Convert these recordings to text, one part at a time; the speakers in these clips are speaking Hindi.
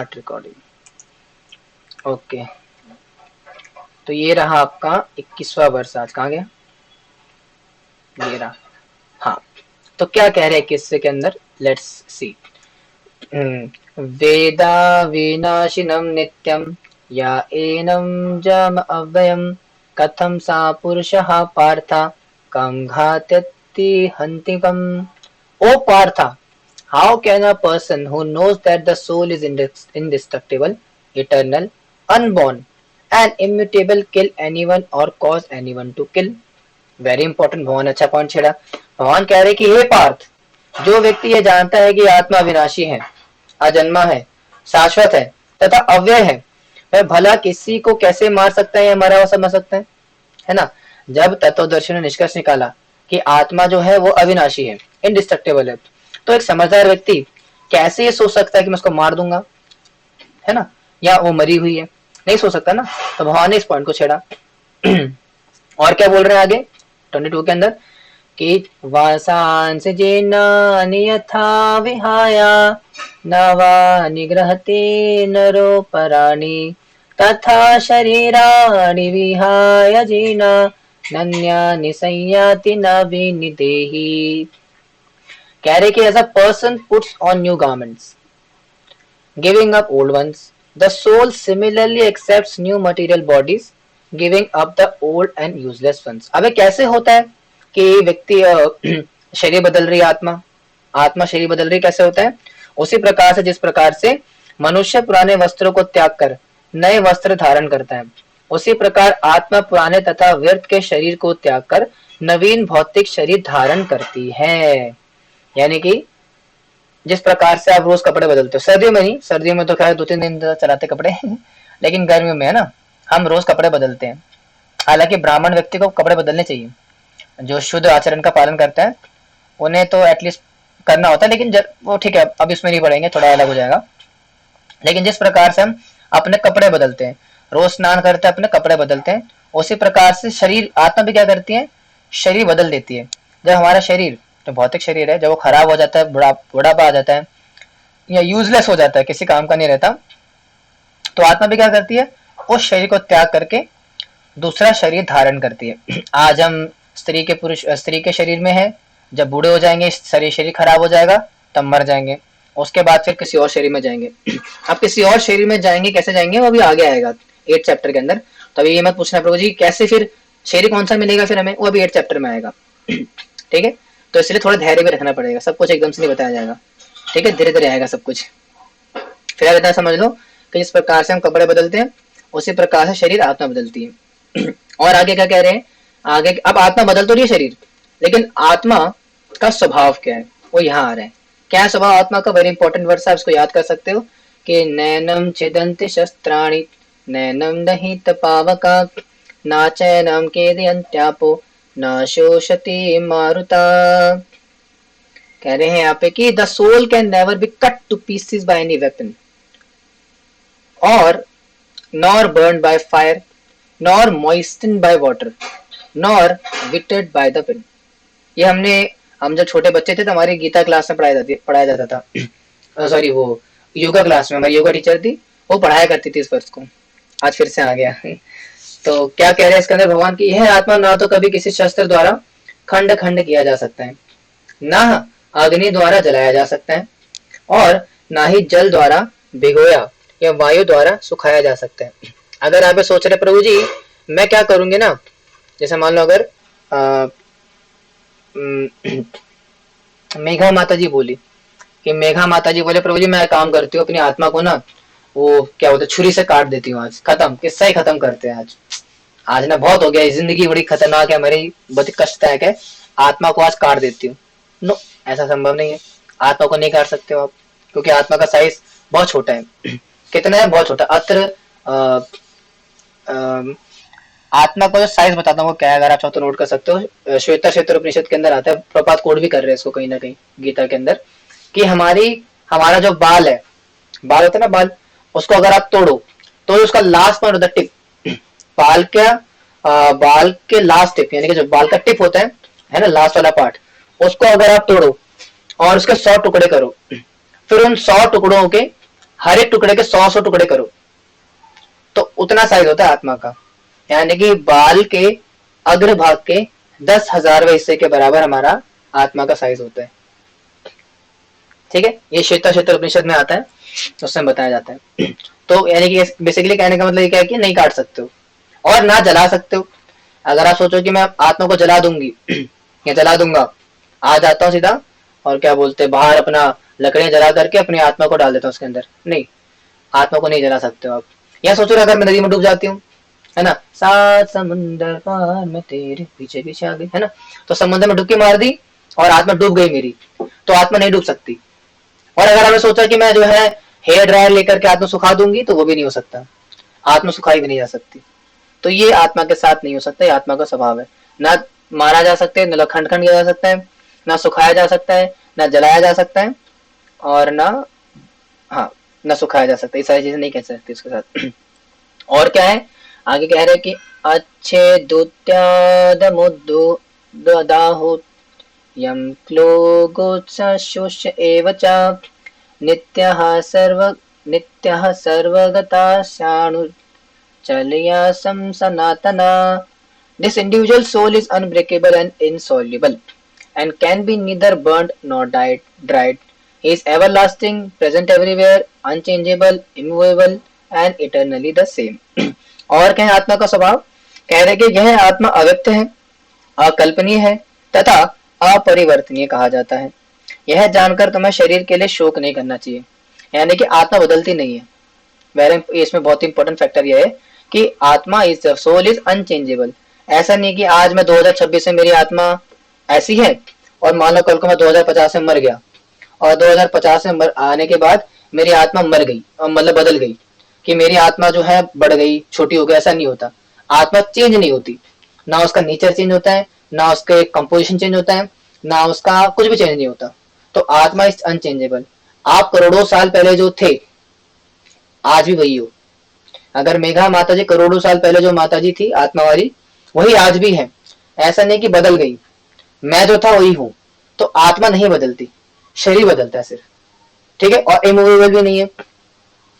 रिकॉर्डिंग। ओके, तो ये रहा आपका 21वां वर्ष। आज कहाँ गया, ये रहा। हाँ, तो क्या कह रहे हैं किस्से के अंदर, लेट्स सी। वेदा विनाशिनं नित्यं या एनं जम अव्ययम् कथं सा पुरुषः पार्थ कं घात्यति हन्तिकम्। ओ Partha, how can a person who knows that the soul is indestructible, eternal, unborn and immutable kill anyone or cause anyone to kill? Very important, भगवान अच्छा पॉइंट छेड़ा। भगवान कह रहे कि हे पार्थ, जो व्यक्ति ये जानता है कि आत्मा विनाशी है, अजन्मा है, शाश्वत है तथा अव्यय है, वह भला किसी को कैसे मार सकता है या मरा हुआ समझ सकता है ना। जब तत्वदर्शी ने निष्कर्ष निकाला कि आत्मा जो है वो अविनाशी है, इनडिस्ट्रक्टेबल है, तो एक समझदार व्यक्ति कैसे ये सोच सकता है कि मैं उसको मार दूंगा, है ना, या वो मरी हुई है, नहीं सोच सकता ना। तो भगवान ने इस पॉइंट को छेड़ा। और क्या बोल रहे हैं आगे 22 के अंदर कि वासांस जेनानि यथा विहाया नवा निग्रहते नरो पराणि तथा शरीराणि विहाय जेना नन्यानि संयाति न विनिदेहि। कह रहे कि as a person puts on new garments giving up old ones, the soul similarly accepts new material bodies giving up the old and useless ones। अबे कैसे होता है कि व्यक्ति शरीर बदल रही है, आत्मा शरीर बदल रही, कैसे होता है? उसी प्रकार से जिस प्रकार से मनुष्य पुराने वस्त्रों को त्याग कर नए वस्त्र धारण करता है, उसी प्रकार आत्मा पुराने तथा व्यर्थ के शरीर को त्याग कर नवीन भौतिक शरीर धारण करती है। यानी कि जिस प्रकार से आप रोज कपड़े बदलते हो, सर्दियों में नहीं, सर्दियों में तो खैर 2-3 दिन चलाते कपड़े लेकिन गर्मियों में है ना, हम रोज कपड़े बदलते हैं। हालांकि ब्राह्मण व्यक्ति को कपड़े बदलने चाहिए, जो शुद्ध आचरण का पालन करता है उन्हें तो एटलीस्ट करना होता है, लेकिन वो ठीक है, अब इसमें नहीं पड़ेंगे, थोड़ा अलग हो जाएगा। लेकिन जिस प्रकार से हम अपने कपड़े बदलते हैं, रोज स्नान करते हैं, अपने कपड़े बदलते हैं, उसी प्रकार से शरीर, आत्मा भी क्या करती है, शरीर बदल देती है। जब हमारा शरीर, जो भौतिक शरीर है, जब वो खराब हो जाता है, बुढ़ापा आ जाता है या यूजलेस हो जाता है, किसी काम का नहीं रहता, तो आत्मा भी क्या करती है, उस शरीर को त्याग करके दूसरा शरीर धारण करती है। आज हम स्त्री के शरीर में है, जब बूढ़े हो जाएंगे, शरीर खराब हो जाएगा, तब मर जाएंगे, उसके बाद फिर किसी और शरीर में जाएंगे। अब किसी और शरीर में जाएंगे, कैसे जाएंगे, वो अभी आगे आएगा 8 चैप्टर के अंदर। तो अभी ये मत पूछना प्रभु जी कैसे फिर शरीर कौन सा मिलेगा फिर हमें, वो अभी 8 चैप्टर में आएगा। ठीक है, तो इसलिए थोड़ा धैर्य भी रखना पड़ेगा, सब कुछ एकदम से नहीं बताया जाएगा, ठीक है, धीरे धीरे आएगा सब कुछ। फिर आप इतना समझ लो कि जिस प्रकार से हम कपड़े बदलते हैं, उसी प्रकार से शरीर आत्मा बदलती है। और आगे क्या कह रहे हैं, आगे अब आत्मा बदल तो रही है शरीर, लेकिन आत्मा का स्वभाव क्या है, वो यहाँ आ रहे हैं। क्या है स्वभाव आत्मा का, वेरी इंपॉर्टेंट वर्ड, आप इसको याद कर सकते हो कि नैनम छिदन्ति शस्त्राणि नैनम दहित पावका नाचैनम केदयन्त्यापो न शोषति मारुता। कह रहे हैं यहाँ पे कि the soul can never be cut to pieces by any weapon और nor burn by fire nor moisten by water nor wetted by the wind. ये हम जब छोटे बच्चे थे तो हमारी गीता क्लास में पढ़ाया जाता था, सॉरी वो योगा क्लास में हमारी योगा टीचर थी, वो पढ़ाया करती थी इस वर्ष को, आज फिर से आ गया। तो क्या कह रहे हैं इसके अंदर भगवान की, यह आत्मा ना तो कभी किसी शस्त्र द्वारा खंड खंड किया जा सकता है, ना अग्नि द्वारा जलाया जा सकता है, और ना ही जल द्वारा भिगोया या वायु द्वारा सुखाया जा सकता है। अगर आप सोच रहे प्रभु जी मैं क्या करूंगी ना, जैसे मान लो अगर मेघा माता जी बोली प्रभु जी मैं काम करती हूँ अपनी आत्मा को ना, वो क्या होता है छुरी से काट देती हूँ, आज खत्म, किस्सा ही खत्म करते हैं, आज ना बहुत हो गया, जिंदगी बड़ी खतरनाक है, मेरी बहुत कष्टदायक है, आत्मा को आज काट देती हूँ। नो, ऐसा संभव नहीं है, आत्मा को नहीं काट सकते हो आप, क्योंकि आत्मा का साइज बहुत छोटा है। कितना है, बहुत छोटा। आत्मा को जो साइज बताता हूँ वो क्या है, अगर आप चाहो तो नोट कर सकते हो, श्वेता क्षेत्र उपनिषद के अंदर आता है, प्रपात कोड भी कर रहे हैं इसको कहीं ना कहीं गीता के अंदर, कि हमारा जो बाल है, बाल होता है ना बाल, उसको अगर आप तोड़ो तो उसका लास्ट पॉइंट होता है टिप, बाल के लास्ट टिप, यानी कि जो बाल का टिप होता है ना, लास्ट वाला पार्ट, उसको अगर आप तोड़ो और उसके 100 टुकड़े करो, फिर उन 100 टुकड़ों के हर एक टुकड़े के 100 टुकड़े करो तो उतना साइज होता है आत्मा का। यानी कि बाल के अग्रभाग के 10,000वें हिस्से के बराबर हमारा आत्मा का साइज होता है। ठीक है, ये श्वेता श्वेतर उपनिषद में आता है, उसमें बताया जाता है। तो यानी कि बेसिकली कहने का मतलब ये क्या है कि नहीं काट सकते हो और ना जला सकते हो। अगर आप सोचो कि मैं आत्मा को जला दूंगी या जला दूंगा, आ जाता हूँ सीधा और क्या बोलते हैं बाहर अपना लकड़ियां जला करके अपनी आत्मा को डाल देता हूँ उसके अंदर, नहीं, आत्मा को नहीं जला सकते हो आप। या सोचो अगर मैं नदी में डूब जाती हूँ, है ना, सात समुंदर पार में तेरे पीछे पीछे आ गई, है ना, तो समुद्र में डुबकी मार दी और आत्मा डूब गई मेरी, तो आत्मा नहीं डूब सकती। और अगर हमें सोचा कि मैं जो है हेयर ड्रायर लेकर के आत्मा सुखा दूंगी, तो वो भी नहीं हो सकता, आत्मा सुखाई भी नहीं जा सकती। तो ये आत्मा के साथ नहीं हो सकता, ये आत्मा का स्वभाव है। ना मारा जा सकता है, न खंड खंड किया जा सकता है, ना सुखाया जा सकता है, ना जलाया जा सकता है, और ना, हाँ, ना सुखाया जा सकता है, ये सारी चीजें नहीं कह सकती उसके साथ। और क्या है, आगे कह रहे हैं कि अच्छे दुत्यादमुद्दु ददाहु यम क्लोगोत्सशोष्य एव च नित्यः सर्व नित्यः सर्वगता शाणु Chalyasam Sanatana. This individual soul is unbreakable and insoluble, and can be neither burnt nor dried. He is everlasting, present everywhere, unchangeable, immovable, and eternally the same. और क्या है आत्मा का स्वभाव, कह रहे कि यह आत्मा अव्यक्त है, अकल्पनीय है तथा अपरिवर्तनीय कहा जाता है। यह जानकर तुम्हें शरीर के लिए शोक नहीं करना चाहिए। यानी कि आत्मा बदलती नहीं है। वेरी, इसमें बहुत इंपॉर्टेंट फैक्टर यह है कि आत्मा इज सोल इज अनचेंजेबल। ऐसा नहीं कि आज मैं 2026 में मेरी आत्मा ऐसी है और मान लो कल को मैं 2050 में मर गया और 2050 में आने के बाद मेरी आत्मा मर गई, मतलब बदल गई, कि मेरी आत्मा जो है बढ़ गई, छोटी हो गई, ऐसा नहीं होता। आत्मा चेंज नहीं होती, ना उसका नेचर चेंज होता है, ना उसके कंपोजिशन चेंज होता है, ना उसका कुछ भी चेंज नहीं होता। तो आत्मा इज अनचेंजेबल। आप करोड़ों साल पहले जो थे आज भी वही हो। अगर मेघा माता जी करोड़ों साल पहले जो माता जी थी आत्मा वाली, वही आज भी है। ऐसा नहीं कि बदल गई, मैं जो था वही हूँ। तो आत्मा नहीं बदलती, शरीर बदलता है सिर्फ। ठीक है, और इमूवेबल भी नहीं है,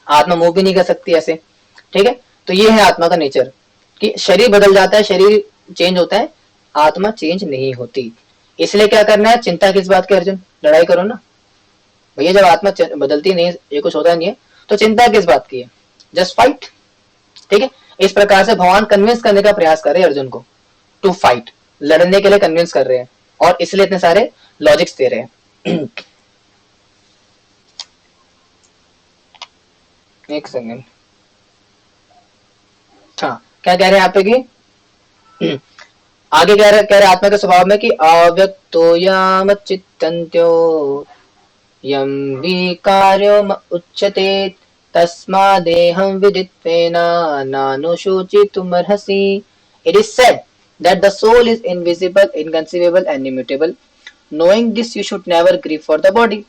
आत्मा मूव भी नहीं कर सकती ऐसे। ठीक है, तो ये है आत्मा का नेचर कि शरीर बदल जाता है, शरीर चेंज होता है, आत्मा चेंज नहीं होती। इसलिए क्या करना है, चिंता किस बात की अर्जुन, लड़ाई करो ना भैया। जब आत्मा बदलती नहीं है, ये कुछ होता नहीं है, तो चिंता किस बात की है, जस्ट फाइट। ठीक है, इस प्रकार से भगवान कन्विंस करने का प्रयास कर रहे हैं अर्जुन को टू फाइट, लड़ने के लिए कन्विंस कर रहे हैं, और इसलिए इतने सारे लॉजिक्स दे रहे हैं। एक सेकेंड, हाँ, क्या कह रहे हैं यहाँ पे कि आगे कह रहे आत्मा के स्वभाव में कि अव्यक्तो याम चित्तन्त्यो यम विकार्यो उच्यते तस्मादेहं विदित्वेन नानुशोचितुमर्हसि। It is said that the soul is invisible, inconceivable and immutable. Knowing this, you should never grieve for the body.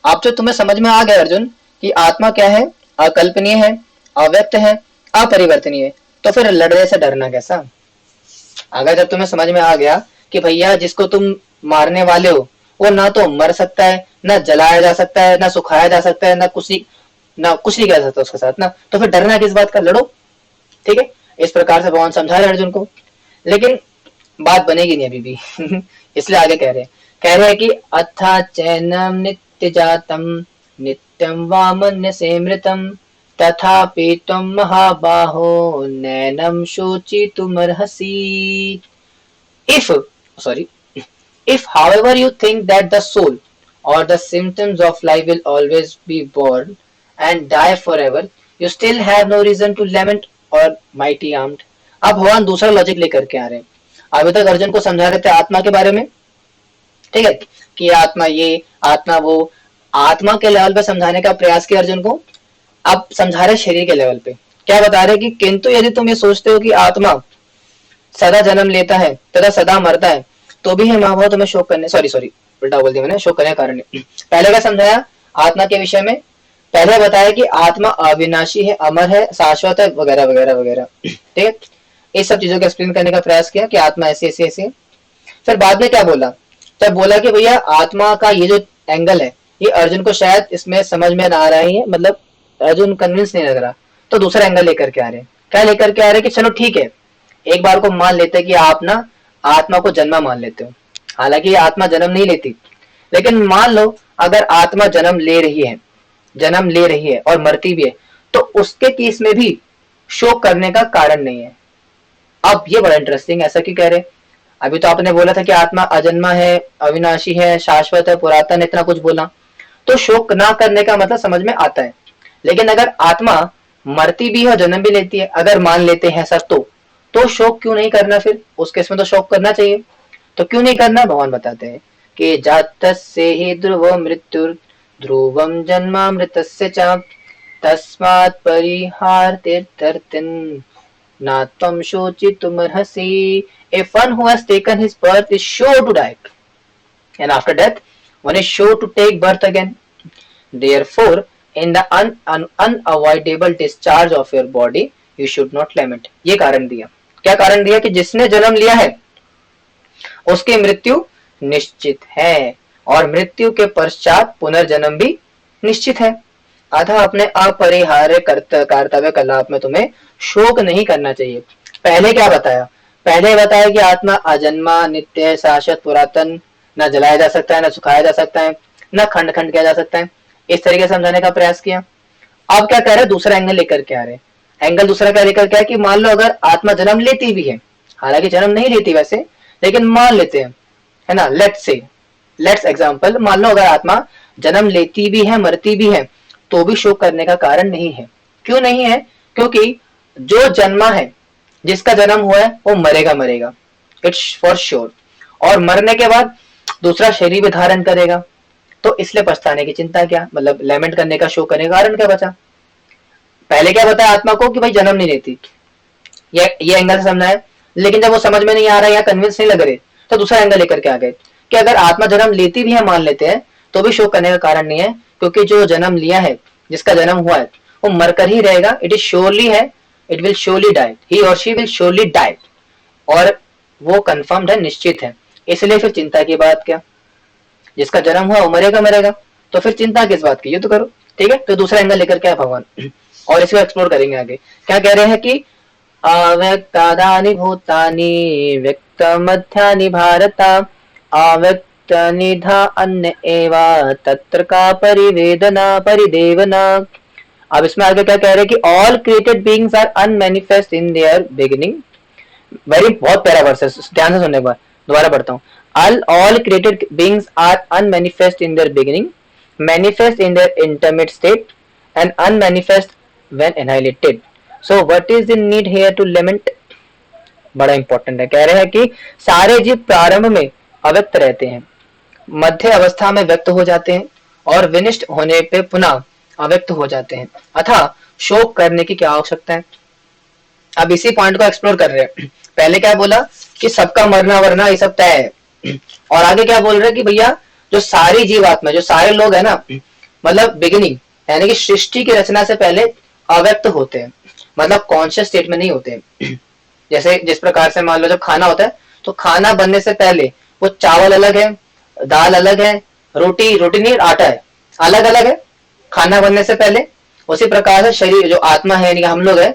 अब जो तुम्हें समझ में आ गया अर्जुन कि आत्मा क्या है, अकल्पनीय है, अव्यक्त है, अपरिवर्तनीय है, तो फिर लड़ने से डरना कैसा। अगर जब तुम्हें समझ में आ गया कि भैया जिसको तुम मारने वाले हो वो ना तो मर सकता है, ना जलाया जा सकता है, ना सुखाया जा सकता है, ना कुछ नहीं कर सकता उसके साथ ना, तो फिर डरना किस बात का, लड़ो। ठीक है, इस प्रकार से भगवान समझा रहे अर्जुन को, लेकिन बात बनेगी नहीं अभी भी। इसलिए आगे कह रहे हैं कि अथा चैनम नित्य जातम नित्यम वामन्य सेमृतम तथापि त्वं महाबाहो नैनम शोचितुमर्हसि। If, sorry, if however you think that the soul or the symptoms of life will always be born and die forever, you still have no reason to lament or mighty armed. अब भगवान दूसरा लॉजिक लेकर के आ रहे हैं। अभी तक अर्जुन को समझा रहे थे आत्मा के बारे में, ठीक है, कि आत्मा ये, आत्मा वो, आत्मा के लेवल पे समझाने का प्रयास किया अर्जुन को। अब समझा रहे शरीर के लेवल पे, क्या बता रहे कि किंतु यदि तुम ये सोचते हो कि आत्मा सदा जन्म लेता है तथा सदा मरता है, तो भी है महाभाव तुम्हें शोक करने, सॉरी उल्टा बोल दिया मैंने, शोक करने का कारण नहीं। पहले क्या समझाया आत्मा के विषय में, पहले बताया कि आत्मा अविनाशी है, अमर है, शाश्वत है, वगैरह वगैरह वगैरह। ठीक है, इस सब चीजों को एक्सप्लेन करने का प्रयास किया कि आत्मा ऐसी ऐसी ऐसी है। फिर बाद में क्या बोला, तब बोला कि भैया आत्मा का ये जो एंगल है, ये अर्जुन को शायद इसमें समझ में ना आ रहा है, मतलब अर्जुन कन्विंस नहीं लग रहा, तो दूसरा एंगल लेकर के आ रहे हैं। क्या लेकर के आ रहे हैं कि चलो ठीक है, एक बार को मान लेते हैं कि आप ना आत्मा को जन्मा मान लेते हो, हालांकि आत्मा जन्म नहीं लेती, लेकिन मान लो अगर आत्मा जन्म ले रही है और मरती भी है, तो उसके केस में भी शोक करने का कारण नहीं है। अब ये बड़ा इंटरेस्टिंग, ऐसा क्यों कह रहे हैं? अभी तो आपने बोला था कि आत्मा अजन्मा है, अविनाशी है, शाश्वत है, पुरातन, इतना कुछ बोला, तो शोक ना करने का मतलब समझ में आता है। लेकिन अगर आत्मा मरती भी है और जन्म भी लेती है, अगर मान लेते हैं सर, तो शोक क्यों नहीं करना? फिर उस केस में तो शोक करना चाहिए, तो क्यों नहीं करना? भगवान बताते हैं कि जातस्य हि ध्रुवो मृत्युर् ध्रुवम जन्मामृतस्य च तस्मात् परिहार्तेऽर्थं न त्वं शोचितुमर्हसि। If one who has taken his birth is sure to die, and after death one is sure to take birth again. Therefore, in the unavoidable discharge of your body, you should not lament. ये कारण दिया। क्या कारण दिया? कि जिसने जन्म लिया है उसकी मृत्यु निश्चित है, और मृत्यु के पश्चात पुनर्जन्म भी निश्चित है। अतः अपने अपरिहार्य कर्तव्य कलाप में तुम्हें शोक नहीं करना चाहिए। पहले क्या बताया? पहले बताया कि आत्मा अजन्मा, नित्य, शाश्वत, पुरातन, न जलाया जा सकता है, न सुखाया जा सकता है, न खंड खंड किया जा सकता है। इस तरीके से समझाने का प्रयास किया। अब क्या कह रहे हैं? दूसरा एंगल लेकर के आ रहे हैं। एंगल दूसरा क्या लेकर के है कि मान लो अगर आत्मा जन्म लेती भी है, हालांकि जन्म नहीं लेती वैसे, लेकिन मान लेते हैं, है ना, लेट्स एग्जाम्पल, मान लो अगर आत्मा जन्म लेती भी है, मरती भी है, तो भी शोक करने का कारण नहीं है। क्यों नहीं है? क्योंकि जो जन्मा है, जिसका जन्म हुआ है, वो मरेगा, इट्स फॉर श्योर, और मरने के बाद दूसरा शरीर भी धारण करेगा, तो इसलिए पछताने की चिंता क्या, मतलब लेमेंट करने का, शोक करने का कारण क्या बचा? पहले क्या बताया आत्मा को कि भाई जन्म नहीं लेती, ये एंगल से समझा है, लेकिन जब वो समझ में नहीं आ रहा या कन्विंस नहीं लग रहे, तो दूसरा एंगल लेकर के आ गए कि अगर आत्मा जन्म लेती भी है, मान लेते हैं, तो भी शोक करने का कारण नहीं है, क्योंकि जो जन्म लिया है, जिसका जन्म हुआ है, वो मरकर ही रहेगा। इट इज श्योरली है, इट विल श्योरली डाई, ही और शी विल श्योरली डाई, और वो कंफर्म्ड है, निश्चित है। इसलिए फिर चिंता की बात क्या? जिसका जन्म हुआ वो मरेगा, तो फिर चिंता किस बात की? ये तो करो। ठीक है, तो दूसरा एंगल लेकर के आए भगवान, और इसको एक्सप्लोर करेंगे आगे। क्या कह रहे हैं कि अव्यक्तानि भूतानि व्यक्तमध्यानि भारत अव्यक्तनिधा अन्य एवा तत्र का परिदेवना। अब इसमें आगे क्या कह रहे हैं कि all created beings are unmanifest in their beginning. बहुत प्यारा वर्स है, ध्यान से सुनने के बाद दोबारा पढ़ता हूँ। All created beings are unmanifest in their beginning, manifest in their intermediate state, and unmanifest when annihilated. So what is the need here to lament? बड़ा इंपॉर्टेंट है। कह रहे हैं कि सारे जीव प्रारंभ में अव्यक्त रहते हैं, मध्य अवस्था में व्यक्त हो जाते हैं, और विनिष्ट होने पे पुनः अव्यक्त हो जाते हैं। अतः शोक करने की क्या आवश्यकता है? अब इसी पॉइंट को एक्सप्लोर कर रहे हैं। पहले क्या बोला कि सबका मरना वरना ये सब तय है, और आगे क्या बोल रहे हैं कि भैया जो सारी जीवात्मा, जो सारे लोग है ना, मतलब बिगिनिंग यानी कि सृष्टि की रचना से पहले अव्यक्त होते हैं, मतलब कॉन्शियस स्टेट में नहीं होते। जैसे जिस प्रकार से मान लो जब खाना होता है, तो खाना बनने से पहले वो चावल अलग है, दाल अलग है, रोटी नहीं, आटा है, अलग अलग है खाना बनने से पहले। उसी प्रकार से शरीर, जो आत्मा है यानी कि हम लोग है,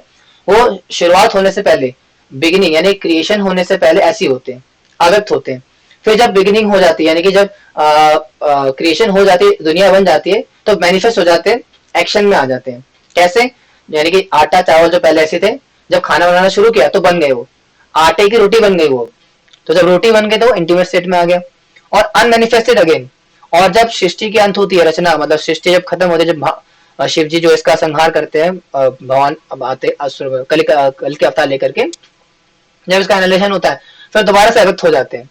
वो शुरुआत होने से पहले, बिगिनिंग यानी क्रिएशन होने से पहले ऐसे होते हैं, अव्यक्त होते हैं। फिर जब बिगिनिंग हो जाती है, यानी कि जब क्रिएशन हो जाती है, दुनिया बन जाती है, तो मैनिफेस्ट हो जाते हैं, एक्शन में आ जाते हैं। कैसे? यानी कि आटा चावल जो पहले ऐसे थे, जब खाना बनाना शुरू किया तो बन गए, वो आटे की रोटी बन गई वो, तो जब रोटी बन गई तो इंटीमेट स्टेट में आ गया, और अनमैनिफेस्टेड अगेन। और जब सृष्टि की अंत होती है, रचना मतलब सृष्टि जब खत्म होती है, जब शिव जी जो इसका संहार करते हैं, भगवान अब आते असुर कल के अवतार लेकर के, जब इसका एनालिसिस होता है, फिर दोबारा से अव्यक्त हो जाते हैं।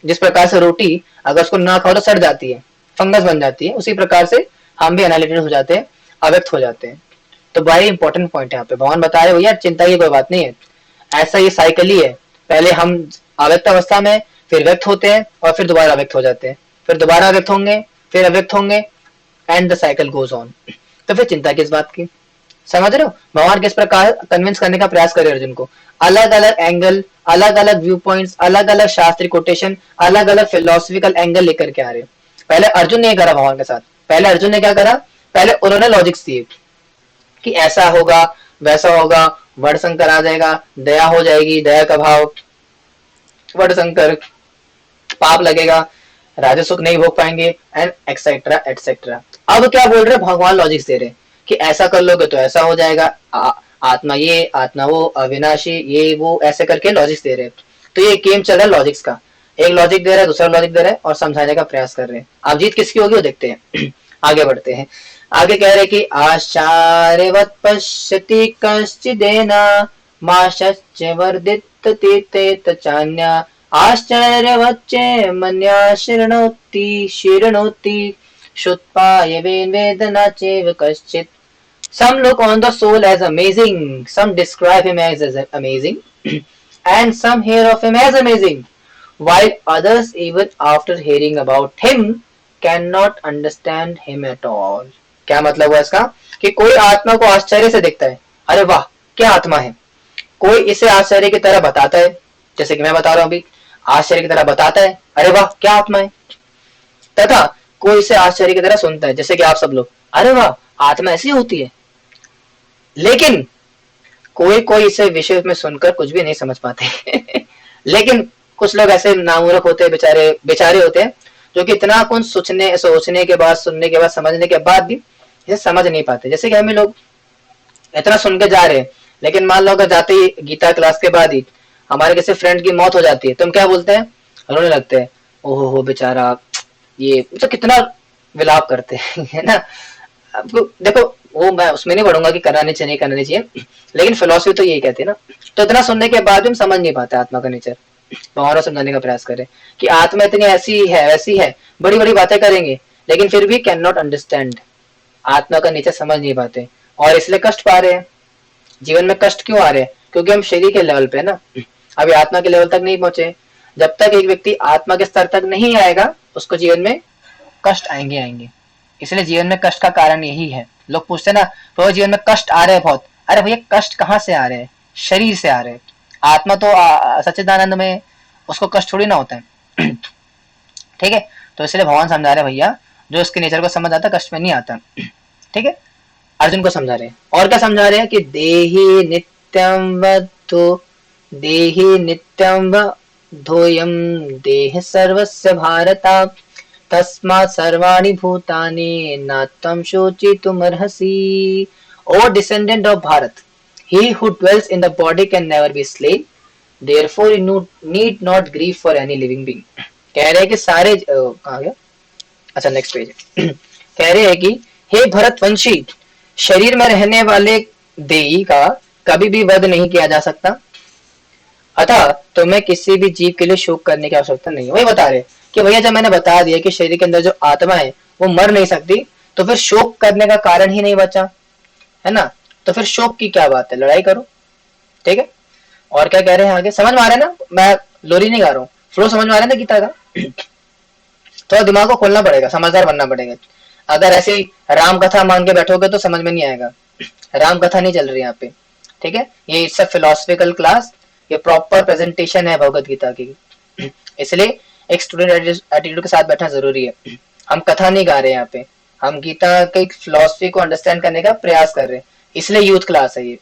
जिस प्रकार से रोटी अगर उसको ना खाओ तो सड़ जाती है, फंगस बन जाती है, उसी प्रकार से हम भी एनालिटिक हो जाते हैं, अव्यक्त हो जाते हैं। तो बड़ा इंपॉर्टेंट पॉइंट है यहाँ पे भगवान बता रहे भैया चिंता की कोई बात नहीं है, ऐसा ये साइकिल ही है। पहले हम अव्यक्त अवस्था में, फिर व्यक्त होते हैं, और फिर दोबारा अव्यक्त हो जाते हैं, फिर दोबारा अव्यक्त होंगे, फिर अव्यक्त होंगे, and the cycle goes on. तो फिर चिंता किस बात की? समझ रहे हो भगवान किस प्रकार कन्विंस करने का प्रयास करे अर्जुन को? अलग अलग एंगल, अलग अलग व्यू पॉइंट्स, अलग अलग शास्त्रीय कोटेशन, अलग अलग फिलोसफिकल एंगल लेकर के आ रहे। पहले अर्जुन ने करा भगवान के साथ, पहले अर्जुन ने क्या करा? पहले उन्होंने लॉजिक्स दिए कि ऐसा होगा, वैसा होगा, वर्णशंकर आ जाएगा, दया हो जाएगी, दया का भाव, वर्णशंकर, पाप लगेगा, राजस सुख नहीं भोग पाएंगे, एंड एक्सेट्रा एक्सेट्रा। अब क्या बोल रहे, भगवान लॉजिक्स दे रहे कि ऐसा कर लोगे तो ऐसा हो जाएगा, आत्मा ये, आत्मा वो, अविनाशी ये वो, ऐसे करके लॉजिक्स दे रहे। तो ये गेम चल रहा है लॉजिक्स का, एक लॉजिक दे रहा है, दूसरा लॉजिक दे रहा है, और समझाने का प्रयास कर रहे हैं। अब जीत किसकी होगी वो देखते हैं। आगे बढ़ते हैं। आगे कह रहे कि आश्चर्यवत् पश्यति कश्चिदेना माश्च वर्धित तीर्थ चान्या आश्चर्यवच्चे मन्या शृणोति श्रुत्वा वेदना चैव कश्चित्। Some look on the soul as amazing, some describe him as amazing, and some hear of him as amazing, while others, even after hearing about him, cannot understand him at all. क्या मतलब हुआ इसका कि कोई आत्मा को आश्चर्य से देखता है, अरे वाह क्या आत्मा है, कोई इसे आश्चर्य की तरह बताता है, जैसे कि मैं बता रहा हूं अभी, आश्चर्य की तरह बताता है, अरे वाह क्या आत्मा है, तथा कोई इसे आश्चर्य की तरह सुनता है, जैसे कि आप सब लोग, अरे वाह आत्मा ऐसी होती है। लेकिन कोई कोई इसे विषय में सुनकर कुछ भी नहीं समझ पाते। लेकिन कुछ लोग ऐसे नामूर्ख होते हैं, बेचारे बेचारे होते हैं, जो कि इतना कुछ सोचने के बाद, सुनने के बाद, समझने के बाद भी इसे समझ नहीं पाते। जैसे कि हमें लोग इतना सुन के जा रहे हैं, लेकिन मान लो अगर जाते ही गीता क्लास के बाद ही हमारे किसी फ्रेंड की मौत हो जाती है, तो हम क्या बोलते हैं, रोने लगते हैं, ओहो हो बेचारा, ये तो कितना विलाप करते हैं, है ना। देखो वो मैं उसमें नहीं पढ़ूंगा कि करना चाहिए नहीं करना चाहिए, लेकिन फिलोसफी तो यही कहती है ना। तो इतना सुनने के बाद भी हम समझ नहीं पाते आत्मा का नेचर। भगवान समझाने का प्रयास करें कि आत्मा इतनी ऐसी है वैसी है, बड़ी बड़ी बातें करेंगे, लेकिन फिर भी कैन नॉट अंडरस्टैंड, आत्मा का नेचर समझ नहीं पाते, और इसलिए कष्ट पा रहे हैं। जीवन में कष्ट क्यों आ रहे हैं, क्योंकि हम शरीर के लेवल पे ना, अभी आत्मा के लेवल तक नहीं पहुंचे। जब तक एक व्यक्ति आत्मा के स्तर तक नहीं आएगा, उसको जीवन में कष्ट आएंगे आएंगे। इसलिए जीवन में कष्ट का कारण यही है। लोग पूछते ना, तो जीवन में कष्ट आ रहे हैं बहुत, अरे भैया कष्ट कहाँ से आ रहे हैं, शरीर से आ रहे हैं। आत्मा तो सच्चिदानंद में, उसको कष्ट थोड़ी ना होता है। ठीक है, तो इसलिए भगवान समझा रहे भैया, जो उसके नेचर को समझ आता कष्ट में नहीं आता। ठीक है, अर्जुन को समझा रहे हैं। और क्या समझा रहे हैं कि देहि नित्यम वधो, देहि नित्यम वधोयम देह सर्वस्य भारता तस्मात् सर्वाणि भूतानि न त्वं शोचितुमर्हसि। O descendant of Bharat, he who dwells in the body can never be slain, therefore you need not grieve for any living being। कह रहे हैं कि सारे कहाँ गया, अच्छा नेक्स्ट पेज। कह रहे हैं कि हे भरतवंशी, शरीर में रहने वाले देही का कभी भी वध नहीं किया जा सकता, अतः तुम्हें किसी भी जीव के लिए शोक करने की आवश्यकता नहीं है। वही बता रहे कि भैया जब मैंने बता दिया कि शरीर के अंदर जो आत्मा है वो मर नहीं सकती, तो फिर शोक करने का कारण ही नहीं बचा, है ना। तो फिर शोक की क्या बात है, लड़ाई करो। ठीक है, और क्या कह रहे हैं आगे, समझ में आ रहा है ना, मैं लोरी नहीं गा रहा हूँ, फ्लो समझ में आ रहा है ना गीता का। थोड़ा दिमाग को खोलना पड़ेगा, समझदार बनना पड़ेगा। अगर ऐसे राम कथा मान के बैठोगे तो समझ में नहीं आएगा। राम कथा नहीं चल रही यहाँ पे। ठीक है, ये इट्स अ फिलोसफिकल क्लास, ये प्रॉपर प्रेजेंटेशन है भगवत गीता की। इसलिए एक स्टूडेंट एटीट्यूड के साथ बैठना जरूरी है। हम कथा नहीं गा रहे यहाँ पे, हम गीता के फिलोसफी को अंडरस्टैंड करने का प्रयास कर रहे हैं, इसलिए यूथ क्लास है ये।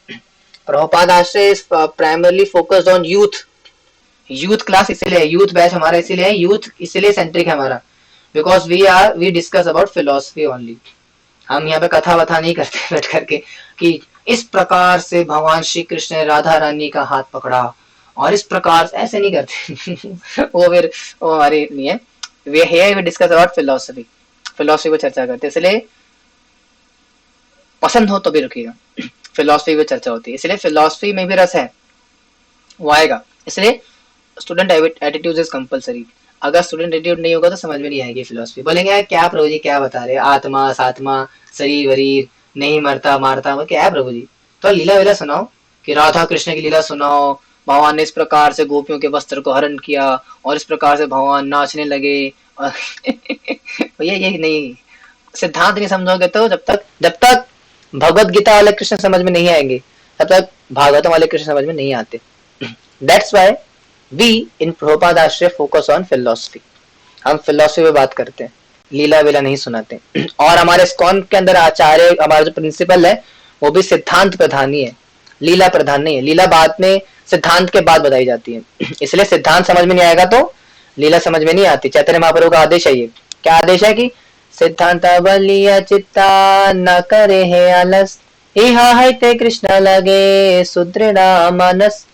प्रभुपाद आश्रय is primarily focused on youth. Youth class इसलिए है, यूथ बैच हमारा इसीलिए है, यूथ इसलिए सेंट्रिक है हमारा, because we discuss about philosophy only. हम यहाँ पे कथा वथा नहीं करते बैठ करके कि इस प्रकार से भगवान श्री कृष्ण ने राधा रानी का हाथ पकड़ा और इस प्रकार से, ऐसे नहीं करते। वो फिर वो हमारी नहीं है। We discuss about philosophy, philosophy पर चर्चा करते, इसलिए पसंद हो तो भी रुकिएगा, फिलोसफी पे चर्चा होती है, इसलिए फिलोसफी में भी रस है, वो आएगा। इसलिए स्टूडेंट एटीट्यूड इज कंपलसरी। अगर स्टूडेंट एटीट्यूड नहीं होगा तो समझ में नहीं आएगी फिलोसफी। बोलेंगे क्या प्रभु जी क्या बता रहे, आत्मा सात्मा शरीर वरीर नहीं मरता मारता, वो क्या है प्रभु जी। तो लीला वीला सुनाओ, कि राधा कृष्ण की लीला सुनाओ, भगवान ने इस प्रकार से गोपियों के वस्त्र को हरण किया और इस प्रकार से भगवान नाचने लगे। ये नहीं, सिद्धांत नहीं समझोगे तो जब तक भगवत गीता वाले कृष्ण समझ में नहीं आएंगे, तब तक भागवतम वाले कृष्ण समझ में नहीं आते। दैट्स व्हाई वी इन प्रभुपाद आश्रय फोकस ऑन फिलोसफी। हम फिलोसफी पे बात करते हैं। लीला वीला नहीं सुनाते। और हमारे इस्कॉन के अंदर आचार्य, हमारा जो प्रिंसिपल है, वो भी सिद्धांत प्रधान ही है, लीला प्रधान नहीं है। लीला बाद में, सिद्धांत के बाद बताई जाती है। इसलिए सिद्धांत समझ में नहीं आएगा तो लीला समझ में नहीं आती। चैतन्य महाप्रभु का आदेश है ये, क्या आदेश है कि सिद्धांत बलिया चित्ता न करे है आलस, इहा है ते कृष्ण लगे सुदृढ़ मानस।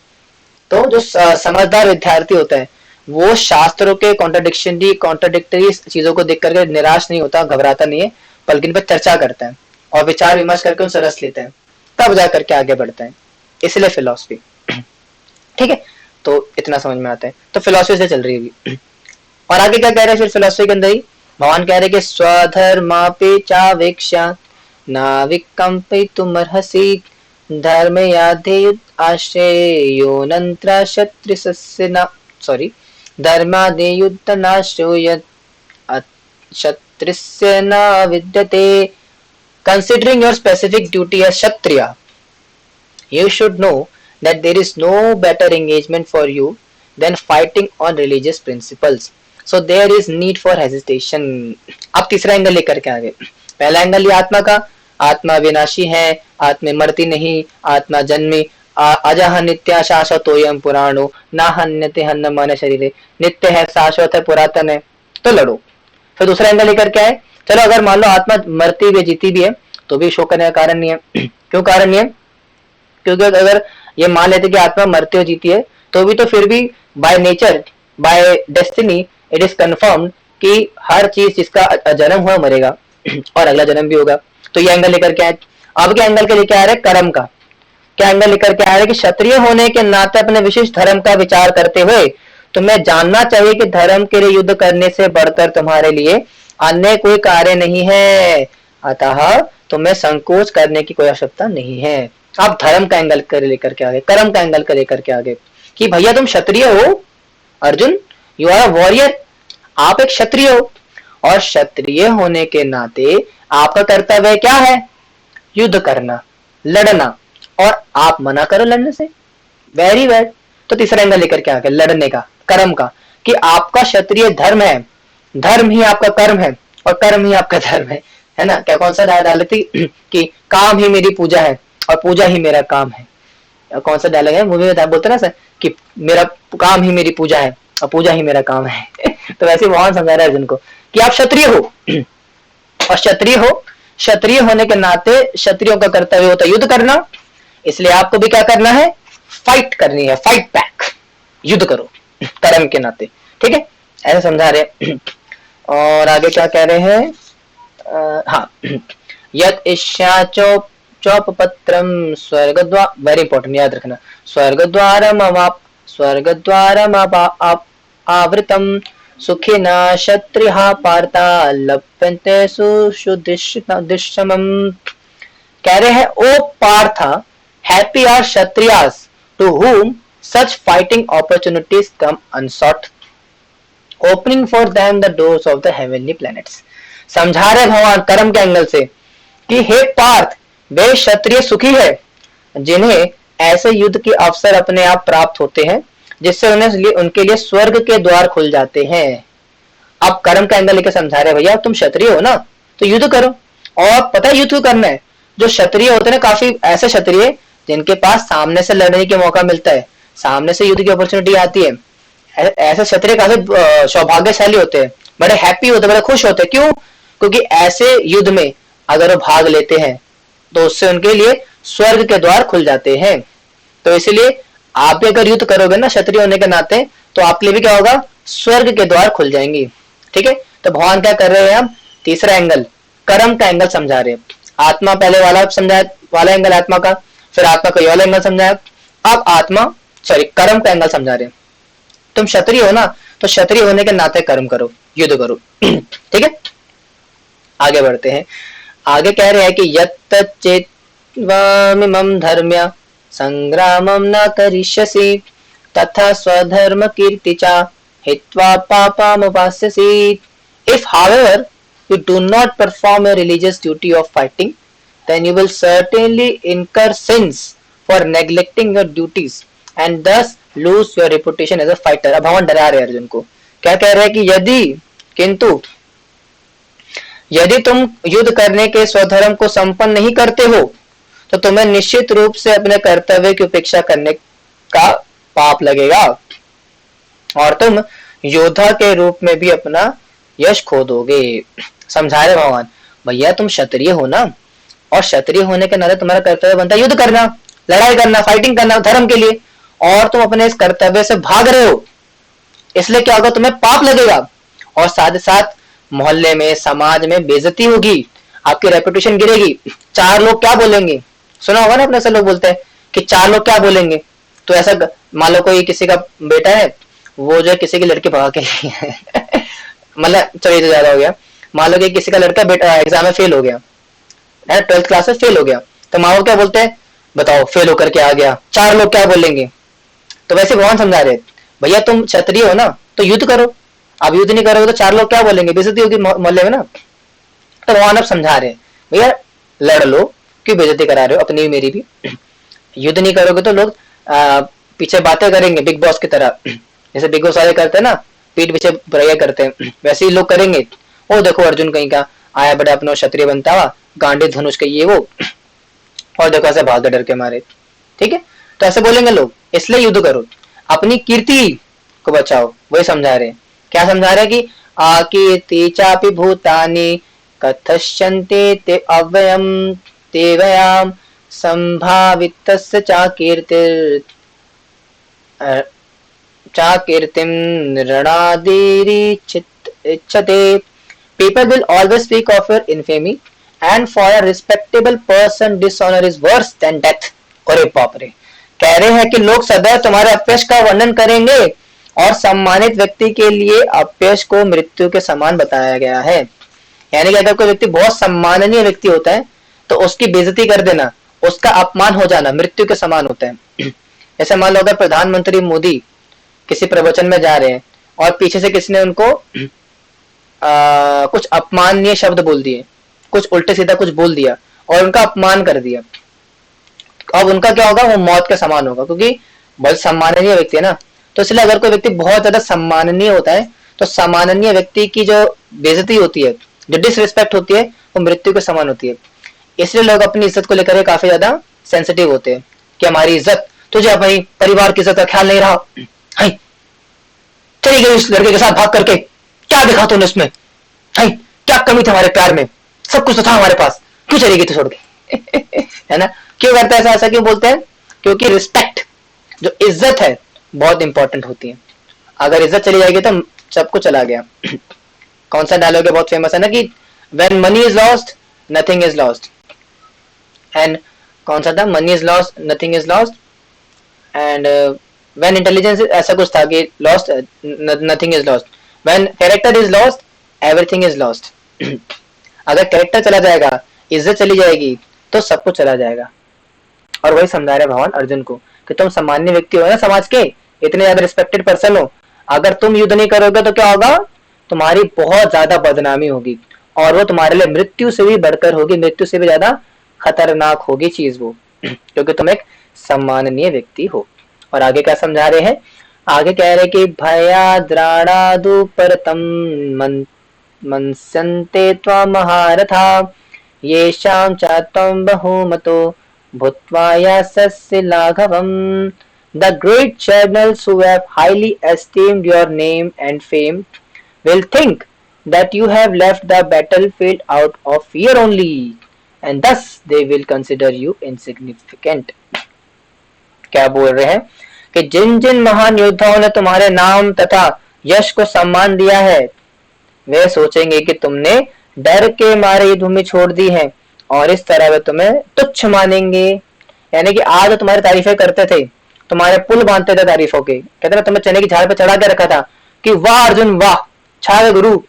तो जो समझदार विद्यार्थी होता है वो शास्त्रों के कॉन्ट्राडिक्टरी चीजों को देख करके निराश नहीं होता, घबराता नहीं है, बल्कि इन पर चर्चा करता है और विचार विमर्श करके उनसे रस लेता है, तब जा करके आगे बढ़ता है। इसलिए फिलॉसफी। ठीक है, तो इतना समझ में आता है। तो फिलॉसफी से चल रही है। और आगे क्या कह रहे हैं फिर फिलॉसफी के अंदर ही भगवान कह रहे हैं कि स्वधर्मापि चावेक्षा नाविकंपितुमर्हसि धर्म याधेयुत आश्रयो नंत्र क्षत्रियस्य न सॉरी धर्मादेयुत नाश्रो यत् क्षत्रियस्य न विद्यते। Considering your specific duty as Kshatriya, you should know that there is no better engagement for you than fighting on religious principles. So there is need for hesitation. अब तीसरा एंगल लेकर के आगे। पहला एंगल ये आत्मा का, आत्मा विनाशी है, आत्मा मरती नहीं, आत्मा जन्मी, अजह नित्य शाश्वतोयम पुराणो ना हन्यते हन्न मन शरीरे, नित्य है, शाश्वत है, पुरातन है, तो लड़ो। फिर दूसरा एंगल लेकर के आए, चलो अगर मान लो आत्मा मरती भी जीती भी है तो भी शोक करने का कारण नहीं है। क्यों कारण नहीं है? क्योंकि अगर ये मान लेते कि आत्मा मरती और जीती है तो भी तो फिर भी by nature, by destiny it is confirmed कि हर चीज जिसका जन्म हुआ मरेगा और अगला जन्म भी होगा। तो ये एंगल लेकर के आए। अब क्या एंगल के लेके आ रहे? कर्म का। क्या एंगल लेकर के आ रहे कि क्षत्रिय होने के नाते अपने विशिष्ट धर्म का विचार करते हुए तुम्हें जानना चाहिए कि धर्म के लिए युद्ध करने से बढ़कर तुम्हारे लिए अन्य कोई कार्य नहीं है, अतः तुम्हें संकोच करने की कोई आवश्यकता नहीं है। आप धर्म का एंगल कर लेकर के आगे, कर्म का एंगल कर लेकर के आगे कि भैया तुम क्षत्रिय हो, Arjun you are a warrior, आप एक क्षत्रिय हो और क्षत्रिय होने के नाते आपका कर्तव्य क्या है? युद्ध करना, लड़ना, और आप मना करो लड़ने से, वेरी बैड। तो तीसरा एंगल लेकर के आगे लड़ने का, कर्म का, कि आपका क्षत्रिय धर्म है, धर्म ही आपका कर्म है और कर्म ही आपका धर्म है ना। क्या कौन सा डायलॉग थी कि काम ही मेरी पूजा है और पूजा ही मेरा काम है। कौन सा डायलॉग है मूवी में बोलते ना सर कि मेरा काम ही मेरी पूजा है और पूजा ही मेरा काम है। तो वैसे भगवान समझा रहा है अर्जुन को कि आप क्षत्रिय हो और क्षत्रिय होने के नाते क्षत्रियों का कर्तव्य होता है युद्ध करना, इसलिए आपको भी क्या करना है? फाइट करनी है, फाइट बैक, युद्ध करो कर्म के नाते। ठीक है, ऐसा समझा रहे। और आगे क्या कह रहे हैं? हाँ, यत इष्या चौप पत्रम स्वर्गद्वार, वेरी इंपॉर्टेंट याद रखना, स्वर्गद्वारम आवृतम सुखिना क्षत्रिया पार्था लभ्यन्ते सुशुदिशमम्। कह रहे हैं O Partha, happy are kshatriyas to whom such fighting opportunities come unsought, opening for them the doors of the heavenly planets। समझा रहे भगवान कर्म के एंगल से कि हे पार्थ, वे क्षत्रिय सुखी है जिन्हें ऐसे युद्ध के अवसर अपने आप प्राप्त होते हैं जिससे उनके लिए स्वर्ग के द्वार खुल जाते हैं। अब कर्म का एंगल लेकर समझा रहे भैया तुम क्षत्रिय हो ना तो युद्ध करो। और पता है युद्ध क्यों करना है? जो क्षत्रिय होते हैं ना, काफी ऐसे क्षत्रिय जिनके पास सामने से लड़ने का मौका मिलता है, सामने से युद्ध की अपॉर्चुनिटी आती है, ऐसे क्षत्रिय काफी सौभाग्यशाली होते हैं, बड़े हैप्पी होते हैं, बड़े खुश होते हैं। क्यों? क्योंकि ऐसे युद्ध में अगर वो भाग लेते हैं तो उससे उनके लिए स्वर्ग के द्वार खुल जाते हैं। तो इसलिए आप भी अगर युद्ध करोगे ना क्षत्रिय होने के नाते तो आपके लिए भी क्या होगा? स्वर्ग के द्वार खुल जाएंगे। ठीक है, तो भगवान क्या कर रहे हैं? हम तीसरा एंगल कर्म का एंगल समझा रहे हैं। आत्मा पहले वाला समझाया, वाला एंगल आत्मा का, फिर आत्मा का वाला एंगल समझाया, अब कर्म का एंगल समझा रहे हैं। तुम क्षत्रिय हो ना तो क्षत्रिय होने के नाते कर्म करो, युद्ध करो। ठीक है, आगे बढ़ते हैं। आगे कह रहे हैं कि यत् चेत्त्वामिमं धर्म्य संग्रामं न करिष्यसि तथा स्वधर्म कीर्ति च हित्वा पापमुपास्यसि। If however you do not perform a religious duty of fighting, then you will certainly incur sins for neglecting your duties and thus lose your reputation as a fighter। अब भगवान डरा रहे अर्जुन को, क्या कह रहे हैं कि यदि, किंतु यदि तुम युद्ध करने के स्वधर्म को संपन्न नहीं करते हो तो तुम्हें निश्चित रूप से अपने कर्तव्य की उपेक्षा करने का पाप लगेगा और तुम योद्धा के रूप में भी अपना यश खो दोगे। समझा रहे भगवान, भैया तुम क्षत्रिय हो ना, और क्षत्रिय होने के नाते तुम्हारा कर्तव्य बनता है युद्ध करना, लड़ाई करना, फाइटिंग करना धर्म के लिए, और तुम अपने इस कर्तव्य से भाग रहे हो, इसलिए क्या होगा, तुम्हें पाप लगेगा और साथ ही साथ मोहल्ले में, समाज में बेइज्जती होगी, आपकी रेपुटेशन गिरेगी। चार लोग क्या बोलेंगे, सुना होगा ना अपने से लोग बोलते हैं कि चार लोग क्या बोलेंगे। तो ऐसा मान लो कोई किसी का बेटा है, वो जो किसी की लड़की भगा के मतलब चलिए तो ज्यादा हो गया, मान लो कि किसी का लड़का बेटा एग्जाम में फेल हो गया, 12th क्लास में फेल हो गया, तो माँ बाप क्या बोलते हैं, बताओ फेल होकर के आ गया, चार लोग क्या बोलेंगे। तो वैसे भगवान समझा रहे, भैया तुम क्षत्रिय हो ना तो युद्ध करो, आप युद्ध नहीं करोगे तो चार लोग क्या बोलेंगे, बेइज्जती होगी मोहल्ले में ना। तो भगवान अब समझा रहे भैया लड़ लो, क्यों बेइज्जती करा रहे हो अपनी मेरी भी। युद्ध नहीं करोगे तो लोग पीछे बातें करेंगे बिग बॉस की तरह, जैसे बिग बॉस वाले करते हैं ना, पीठ पीछे बुराइयां करते हैं, वैसे ही लोग करेंगे। ओ देखो अर्जुन कहीं का आया बड़ा अपना क्षत्रिय बनता हुआ, गांडे धनुष का ये वो, और देखो ऐसे भाग डर के मारे, ठीक है। तो ऐसे बोलेंगे लोग, इसलिए युद्ध करो, अपनी कीर्ति को बचाओ। वही समझा रहे, क्या समझा रहे कि आकीर्ति चापि भूतानि कथश्चन्ते ते अव्ययम तेवयाम संभावितस्य चाकीर्तिर चाकीर्तिम ऋणादिरिच्छते। People will always speak of your infamy, and for a respectable person dishonor is worse than death. अरे बाप रे, कह रहे हैं कि लोग सदैव तुम्हारे अपयश का वर्णन करेंगे और सम्मानित व्यक्ति के लिए अपयश को मृत्यु के समान बताया गया है। यानी कि अगर कोई व्यक्ति बहुत सम्माननीय व्यक्ति होता है तो उसकी बेइज्जती कर देना, उसका अपमान हो जाना मृत्यु के समान होता है। जैसे मान लो अगर प्रधानमंत्री मोदी किसी प्रवचन में जा रहे हैं और पीछे से किसी ने उनको कुछ अपमाननीय शब्द बोल दिए, कुछ उल्टे सीधा कुछ बोल दिया और उनका अपमान कर दिया, अब उनका क्या होगा, वो मौत के समान होगा, क्योंकि बहुत सम्माननीय व्यक्ति है ना। तो इसलिए अगर कोई व्यक्ति बहुत ज्यादा सम्माननीय होता है तो सम्माननीय व्यक्ति की जो बेइज्जती होती है, जो डिसरिस्पेक्ट होती है, वो मृत्यु के समान होती है। इसलिए लोग अपनी इज्जत को लेकर काफी ज्यादा सेंसिटिव होते हैं कि हमारी इज्जत, तुझे अपनी परिवार की इज्जत का ख्याल नहीं रहा, चली गई उस लड़के के साथ भाग करके, क्या देखा तूने उसमें, क्या कमी थी हमारे प्यार में, सब कुछ तो था हमारे पास, क्यों चली गई तू छोड़ के। है ना, क्यों करते हैं ऐसा क्यों बोलते हैं, क्योंकि रिस्पेक्ट, जो इज्जत है बहुत इंपॉर्टेंट होती है। अगर इज्जत चली जाएगी तो सब कुछ चला गया। कौन सा डायलॉग है बहुत फेमस है ना कि when money is lost nothing is lost, and कौन सा था, money is lost nothing is lost, and when intelligence ऐसा कुछ था कि lost nothing is lost, when character is lost everything is lost. अगर कैरेक्टर चला जाएगा, इज्जत चली जाएगी तो सब कुछ चला जाएगा। और वही समझा रहे भगवान अर्जुन को कि तुम सामान्य व्यक्ति हो ना, समाज के इतने ज्यादा रिस्पेक्टेड पर्सन हो, अगर तुम युद्ध नहीं करोगे तो क्या होगा, तुम्हारी बहुत ज्यादा बदनामी होगी और वो तुम्हारे लिए मृत्यु से भी बढ़कर होगी, मृत्यु से भी ज्यादा खतरनाक होगी चीज वो, क्योंकि तुम एक सम्माननीय व्यक्ति हो। और आगे क्या समझा रहे हैं, आगे कह रहे कि भयाद्राणादु परतम मनस्यन्ते त्वा महारथा येषां च त्वं बहुमतो भूत्वा यास्यसि लाघवम्। The great generals who have highly esteemed your name and fame will think that you have left the battlefield out of fear only, and thus they will consider you insignificant. क्या बोल रहे हैं कि जिन जिन महान योद्धाओं ने तुम्हारे नाम तथा यश को सम्मान दिया है, वे सोचेंगे कि तुमने डर के मारे युद्ध भूमि छोड़ दी है और इस तरह वे तुम्हें तुच्छ मानेंगे। यानी कि आज तुम्हारी तारीफें करते थे, तुम्हारे पुल बांधते थे तारीफों के, कहते ना तुम्हें चने की झाड़ पे चढ़ा के रखा था कि वाह अर्जुन वाह, छावे गुरु,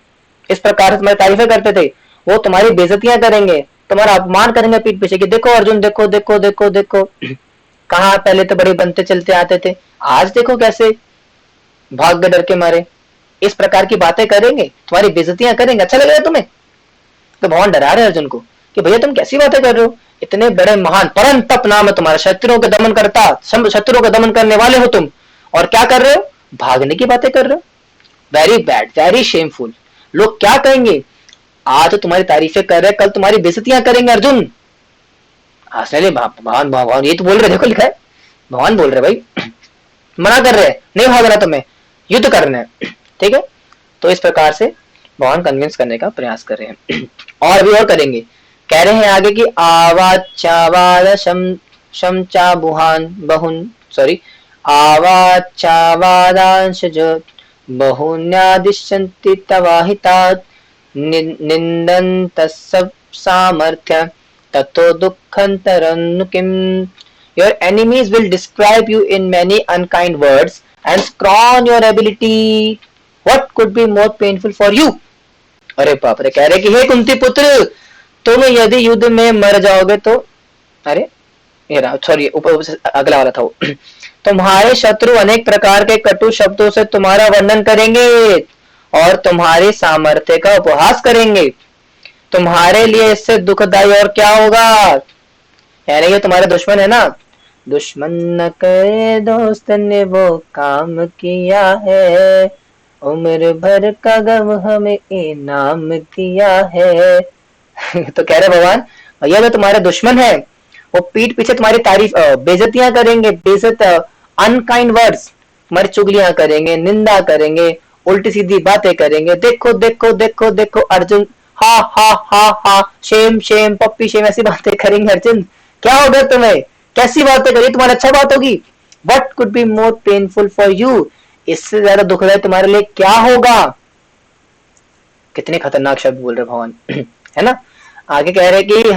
इस प्रकार से तुम्हारी तारीफें करते थे, वो तुम्हारी बेइज्जतियां करेंगे, तुम्हारा अपमान करेंगे पीठ पीछे कि देखो अर्जुन, देखो देखो देखो देखो, कहाँ पहले तो बड़े बनते चलते आते थे, आज देखो कैसे भाग गए डर के मारे। इस प्रकार की बातें करेंगे, तुम्हारी बेइज्जतियां करेंगे, अच्छा लगेगा तुम्हें। तो भगवान डरा रहे अर्जुन को कि भैया तुम कैसी बातें कर रहे हो, इतने बड़े महान परम तप नाम है तुम्हारा, शत्रुओं का दमन करता, शत्रुओं का दमन करने वाले हो तुम, और क्या कर रहे हो, भागने की बातें कर रहे हो। Very bad, very shameful. लोग क्या कहेंगे, आज तो तुम्हारी तारीफें कर रहे, कल तुम्हारी बेइज्जतियां करेंगे अर्जुन। हंसने भगवान भगवान, ये तो बोल रहे, देखो लिखा है, भगवान बोल रहे भाई, मना कर रहे हैं, नहीं भागना तुम्हें, युद्ध करना है, ठीक है। तो इस प्रकार से भगवान कन्विंस करने का प्रयास कर रहे हैं। और भी और करेंगे, कह रहे हैं आगे कि आवाचावाद शमचा बुहान बहुन, सॉरी, आवाचावादांश बहुन्यादिशन्ति तवाहितात् निन्दन्तः सामर्थ्य ततो दुःखन्तरं किम्। Your enemies will describe you in many unkind words and scorn your ability. What could be more painful for you? अरे बाप रे, कह रहे कि हे कुंती पुत्र, तुम यदि युद्ध में मर जाओगे तो, अरे ये रहा, सॉरी ऊपर से अगला वाला था वो, तुम्हारे शत्रु अनेक प्रकार के कटु शब्दों से तुम्हारा वर्णन करेंगे और तुम्हारे सामर्थ्य का उपहास करेंगे। तुम्हारे लिए इससे दुखदायी और क्या होगा, यानी कि तुम्हारे दुश्मन है ना, दुश्मन न करे दोस्त ने वो काम किया है, उम्र भर का गम हमें इनाम दिया है। तो कह रहे भगवान, भैया जो तुम्हारे दुश्मन है वो पीठ पीछे तुम्हारी तारीफ बेइज्जतियां करेंगे, बेइज्जत अनकाइंड वर्ड्स, तुम्हारी चुगलियां करेंगे, निंदा करेंगे, उल्टी सीधी बातें करेंगे। देखो देखो देखो देखो अर्जुन, हा हा हा हा, शेम शेम पप्पी शेम, ऐसी बातें करेंगे। अर्जुन क्या होगा तुम्हें, कैसी बातें करिए, तुम्हारी अच्छा बात होगी। What could be more painful for you, इससे ज्यादा दुखदायी तुम्हारे लिए क्या होगा। कितने खतरनाक शब्द बोल रहे भगवान, है ना। आगे कह रहे कि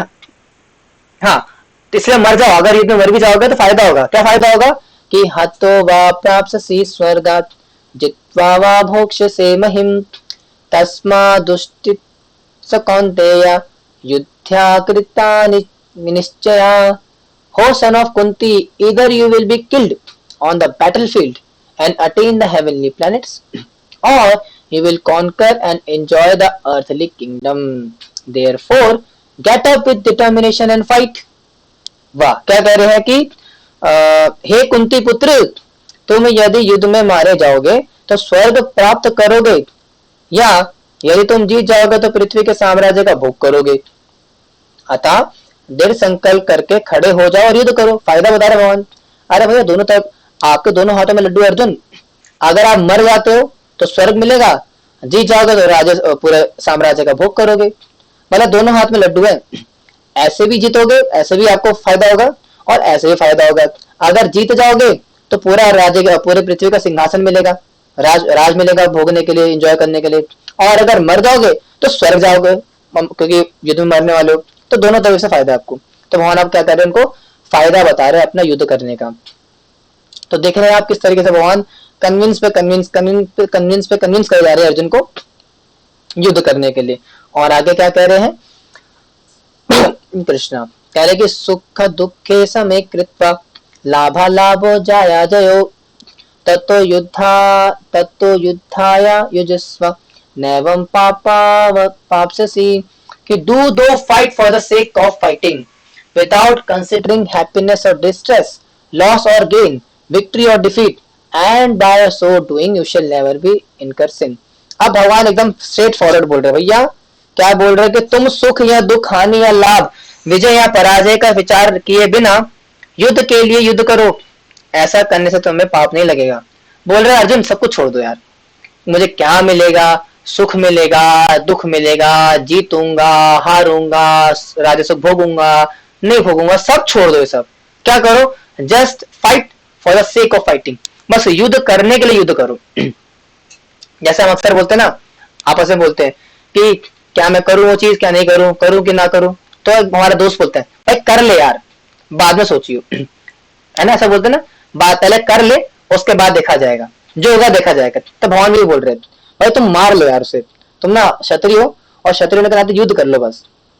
हाँ, इसलिए मर जाओ, अगर युद्ध में मर भी जाओगे तो फायदा होगा। क्या फायदा होगा कि हतो वा प्राप्स्यसि स्वर्गात् जित्वा वा भोक्ष्यसे महिम् तस्मादुष्टित् कौन्तेय युद्ध्या कृता निश्चया। हो son of Kunti, either you will be killed on the battlefield and attain the heavenly planets, or you will conquer and enjoy the earthly kingdom. Therefore, get up with determination and fight. वाह, क्या कह रहे हैं कि हे कुंती पुत्र, तुम यदि युद्ध में मारे जाओगे तो स्वर्ग प्राप्त करोगे, या यदि तुम जीत जाओगे तो पृथ्वी के साम्राज्य का भोग करोगे। अतः दृढ़ संकल्प करके खड़े हो जाओ और युद्ध करो। फायदा बता रहे भगवान। अरे भैया, दोनों तरफ आपके दोनों हाथों में लड्डू अर्जुन। अगर आप मर जाते हो तो स्वर्ग मिलेगा, जीत जाओगे तो राज्य पूरे साम्राज्य का भोग करोगे। मतलब दोनों हाथ में लड्डू है, ऐसे भी जीतोगे, ऐसे भी आपको फायदा होगा और ऐसे भी फायदा होगा। अगर जीत जाओगे तो पूरा राज्य, पूरे पृथ्वी का सिंहासन मिलेगा, राज मिलेगा भोगने के लिए, एंजॉय करने के लिए। और अगर मर जाओगे तो स्वर्ग जाओगे, क्योंकि युद्ध में मरने वाले हो। तो दोनों तरफ से फायदा आपको। तो भगवान आप क्या कर रहे हैं, उनको फायदा बता रहे हैं अपना युद्ध करने का। तो देख रहे हैं आप किस तरीके से भगवान कन्विंस पे कन्विंस कर जा रहे हैं अर्जुन को युद्ध करने के लिए। और आगे क्या कह रहे हैं कृष्ण, कह रहे कि सुख दुखे समे कृत्वा लाभा लाभो जाया जयो तत्तो युद्धाय युजस्व नैवं पाप्स्यसि। कि do thou fight for the sake of fighting without considering happiness और डिस्ट्रेस, लॉस और गेन, विक्ट्री और defeat, and by so doing you shall never be incur sin. अब भगवान एकदम स्ट्रेट फॉरवर्ड बोल रहे भैया। क्या बोल रहे कि तुम सुख या दुख, हानि या लाभ, विजय या पराजय का विचार किए बिना युद्ध के लिए युद्ध करो। ऐसा करने से तुम्हें पाप नहीं लगेगा। बोल रहे अर्जुन सब कुछ छोड़ दो यार, मुझे क्या मिलेगा, सुख मिलेगा, दुख मिलेगा, जीतूंगा, हारूंगा, राज्य सुख भोगूंगा, नहीं भोगूंगा, सब छोड़ दो ये सब। क्या करो, just fight for the sake of fighting, बस युद्ध करने के लिए युद्ध करो। जैसे हम अक्सर बोलते हैं ना, आपस में बोलते हैं कि क्या मैं करूं वो चीज, क्या नहीं करूं, करूं कि ना करूं। तो हमारा दोस्त बोलता है भाई कर ले यार, बाद में सोचियो, है ना, ऐसा बोलते ना, बात पहले कर ले उसके बाद देखा जाएगा, जो होगा देखा जाएगा। तो भगवान भी बोल रहे हैं भाई तुम मार लो यार उसे, तुम ना क्षत्रिय हो और क्षत्रिय होने के नाते युद्ध कर लो,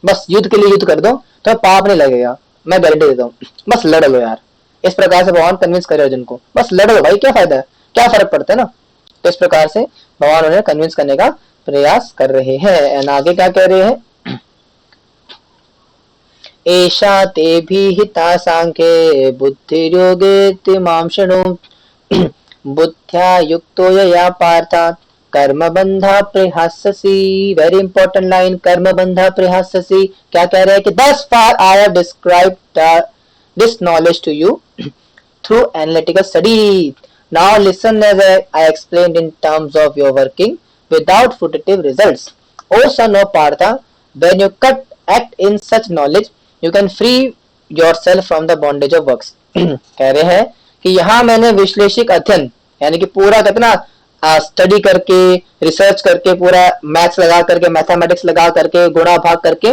बस युद्ध के लिए युद्ध कर दो तो पाप नहीं लगेगा, मैं गारंटी देता हूँ। बस लड़ लो यार। इस प्रकार से भगवान कन्विंस करे अर्जुन को, बस लड़ लो भाई, क्या फायदा है, क्या फर्क पड़ता है ना। तो इस प्रकार से भगवान उन्हें कन्विंस करने का प्रयास कर रहे हैं। एंड आगे क्या कह रहे हैं, एषा ते भी हिता सांख्ये बुद्धिर्योगे मां शृणु बुद्ध्या युक्तो यया पार्थ कर्म बंधा प्रहास्यसि। वेरी इंपॉर्टेंट लाइन, कर्म बंधा प्रहास्यसि। क्या कह रहे हैं कि thus far I have described this knowledge to you through analytical study. Now listen as I explained in terms of your working without fruitive results. O son of Partha, when you act in such knowledge, you can free yourself from the bondage of works. कह रहे हैं कि यहाँ मैंने विश्लेषिक अध्ययन यानी कि पूरा कितना स्टडी करके, रिसर्च करके, पूरा मैथ्स लगा करके, मैथमेटिक्स लगा करके, गुणा भाग करके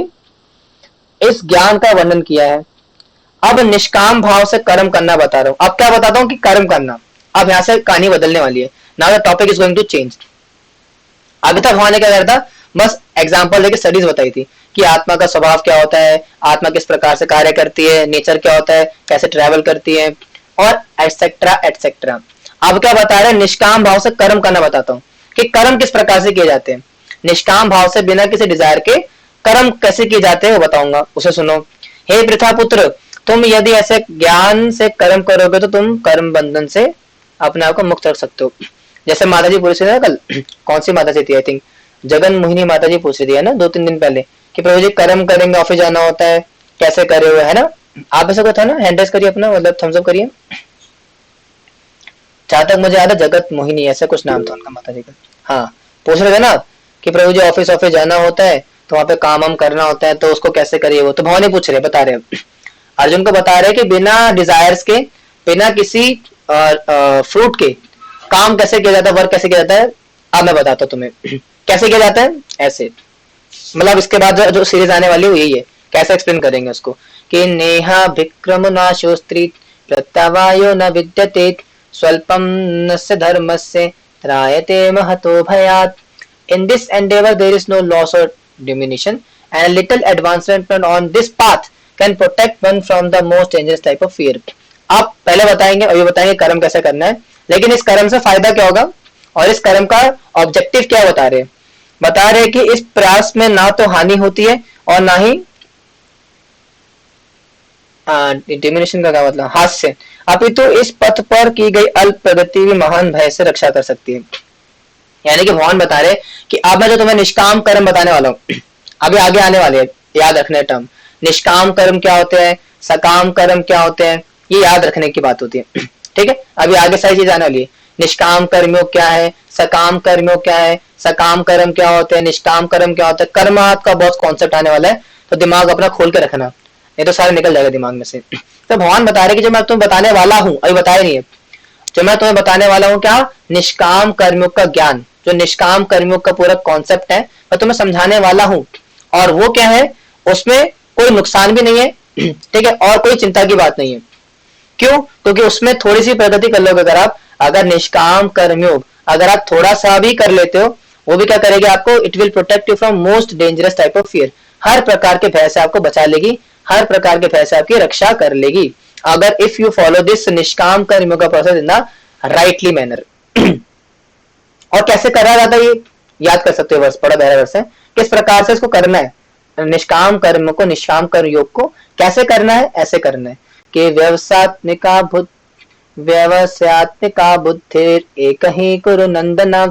इस ज्ञान का वर्णन किया है। अब निष्काम भाव से कर्म करना बता रहा हूं। अब क्या बताता हूं कि कर्म करना। अब यहां से कहानी बदलने वाली है। Now the topic is going to change. अभी तक भगवान ने क्या करता, बस एग्जांपल लेके स्टडीज बताई थी कि आत्मा का स्वभाव क्या होता है, आत्मा किस प्रकार से कार्य करती है, नेचर क्या होता है, कैसे ट्रेवल करती है, और एटसेट्रा एटसेट्रा। अब क्या बता रहे हैं, निष्काम भाव से कर्म करना बताता हूं कि कर्म किस प्रकार से किए जाते हैं। निष्काम भाव से बिना किसी डिजायर के कर्म कैसे किए जाते हैं वो बताऊंगा, उसे सुनो। हे पृथा पुत्र, तुम यदि ऐसे ज्ञान से कर्म करोगे तो तुम कर्म बंधन से अपने आप को मुक्त रख सकते हो। जैसे माता जी पूछ रही थी ना कल, कौन सी माता जी थी, आई थिंक जगन मोहिनी माता जी पूछ रही थी है ना 2-3 दिन पहले कि प्रभु जी कर्म करेंगे, ऑफिस जाना होता है, कैसे करे हुए है ना। आप ऐसा कोई था ना, हैंड रेस करिए अपना, मतलब थम्स अप करिए। जहां तक मुझे याद है जगत मोहिनी ऐसा कुछ नाम था उनका माता जी का। हाँ, पूछ रहे थे ना कि प्रभु जी ऑफिस जाना होता है तो वहां पे काम हम करना होता है, तो उसको कैसे करिए, वो तो भवानी पूछ रहे, बता रहे अर्जुन को बता रहे कि बिना डिजायर्स के, बिना किसी फ्रूट के काम कैसे किया जाता है, वर्क कैसे किया जाता है। अब मैं बताता हूँ तुम्हें कैसे किया जाता है। ऐसे मतलब इसके बाद जो सीरीज आने वाली है वो यही है, कैसे एक्सप्लेन करेंगे उसको कि नेहा विक्रम नाशोस्त्री प्रत्यवायो न विद्यते स्वल्पम नस्य धर्मस्य त्रायते महतो भयात्। In this endeavor there is no loss or diminution, and a little advancement on this path can protect one from the most dangerous type of fear. आप पहले बताएंगे, अभी बताएंगे कर्म कैसे करना है, लेकिन इस कर्म से फायदा क्या होगा और इस कर्म का ऑब्जेक्टिव क्या बता रहे हैं। बता रहे कि इस प्रयास में ना तो हानि होती है और ना ही डिमिनिशन का क्या मतलब, हास्य, अपितु इस पथ पर की गई अल्प प्रगति भी महान भय से रक्षा कर सकती है। यानी कि भगवान बता रहे कि अब मैं जो तुम्हें निष्काम कर्म बताने वाला हूँ, अभी आगे आने वाले हैं, याद रखने टर्म। निष्काम कर्म क्या होते हैं, सकाम कर्म क्या होते हैं, ये याद रखने की बात होती है। ठीक है, अभी आगे सारी चीज आने वाली है। निष्काम कर्मयोग क्या है, सकाम कर्मयोग क्या है, सकाम कर्म क्या होते हैं, निष्काम कर्म क्या होता है, कर्मात का बहुत कॉन्सेप्ट आने वाला है, तो दिमाग अपना खोल के रखना, नहीं तो सारा निकल जाएगा दिमाग में से। तो भगवान बता रहे कि जो मैं तुम्हें बताने वाला हूँ, अभी बताया नहीं है, जो मैं तुम्हें बताने वाला हूँ क्या, निष्काम कर्मयोग का ज्ञान, जो निष्काम कर्मयोग का पूरा कॉन्सेप्ट है मैं तुम्हें समझाने वाला हूँ। और वो क्या है, उसमें कोई नुकसान भी नहीं है, ठीक है, और कोई चिंता की बात नहीं है। क्यों, क्योंकि उसमें थोड़ी सी प्रगति कर लोगे अगर आप, अगर निष्काम कर्मयोग अगर आप थोड़ा सा भी कर लेते हो, वो भी क्या करेगी आपको, it will protect you from most dangerous type of fear. हर प्रकार के भय से आपको बचा लेगी, हर प्रकार के भय से आपकी रक्षा कर लेगी, अगर इफ यू फॉलो दिस निष्काम कर्मयोग का process in the rightly manner. और कैसे करा जाता है ये याद कर सकते हो, वर्ष बड़ा गहरा वर्ष है, किस प्रकार से इसको करना है, निष्काम कर्म को, निष्काम कर्म योग को कैसे करना है, ऐसे करना है कि व्यवसात्मिका बुद्धिर एक ही कुरु नंदना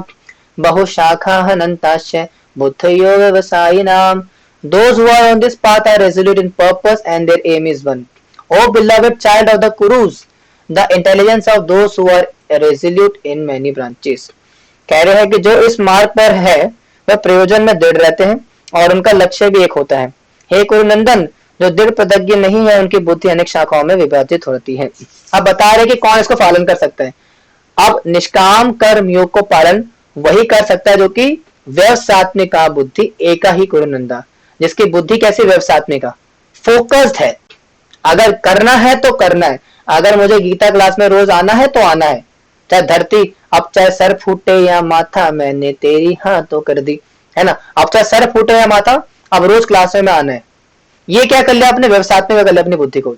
बहुशाखा हनंताश्च बुद्धयो व्यवसायिनाम। Those who are on this path are resolute in purpose and their aim is one. O beloved child of the Kurus, the intelligence of those who are resolute in many branches. कह रहे हैं कि जो इस मार्ग पर है वह प्रयोजन में दृढ़ रहते हैं और उनका लक्ष्य भी एक होता है। हे कुरुनंदन, जो दृढ़ प्रतिज्ञ नहीं है उनकी बुद्धि अनेक शाखाओं में विभाजित होती है। अब बता रहे कि कौन इसको पालन कर सकता है। अब निष्काम कर्म योग को पालन वही कर सकता है जो कि व्यवसात्मिका बुद्धि एका ही कुरुनंदा, जिसकी बुद्धि कैसी, व्यवसात्मिका, फोकस्ड है। अगर करना है तो करना है, अगर मुझे गीता क्लास में रोज आना है तो आना है, चाहे धरती, अब चाहे सर फूटे या माथा मैंने तेरी हाथों कर दी, है ना, अब चाहे सर फूटे या माथा, अब रोज क्लास में आना है। ये क्या कर लिया अपने, व्यवसात्मिका कर लिया अपनी बुद्धि को।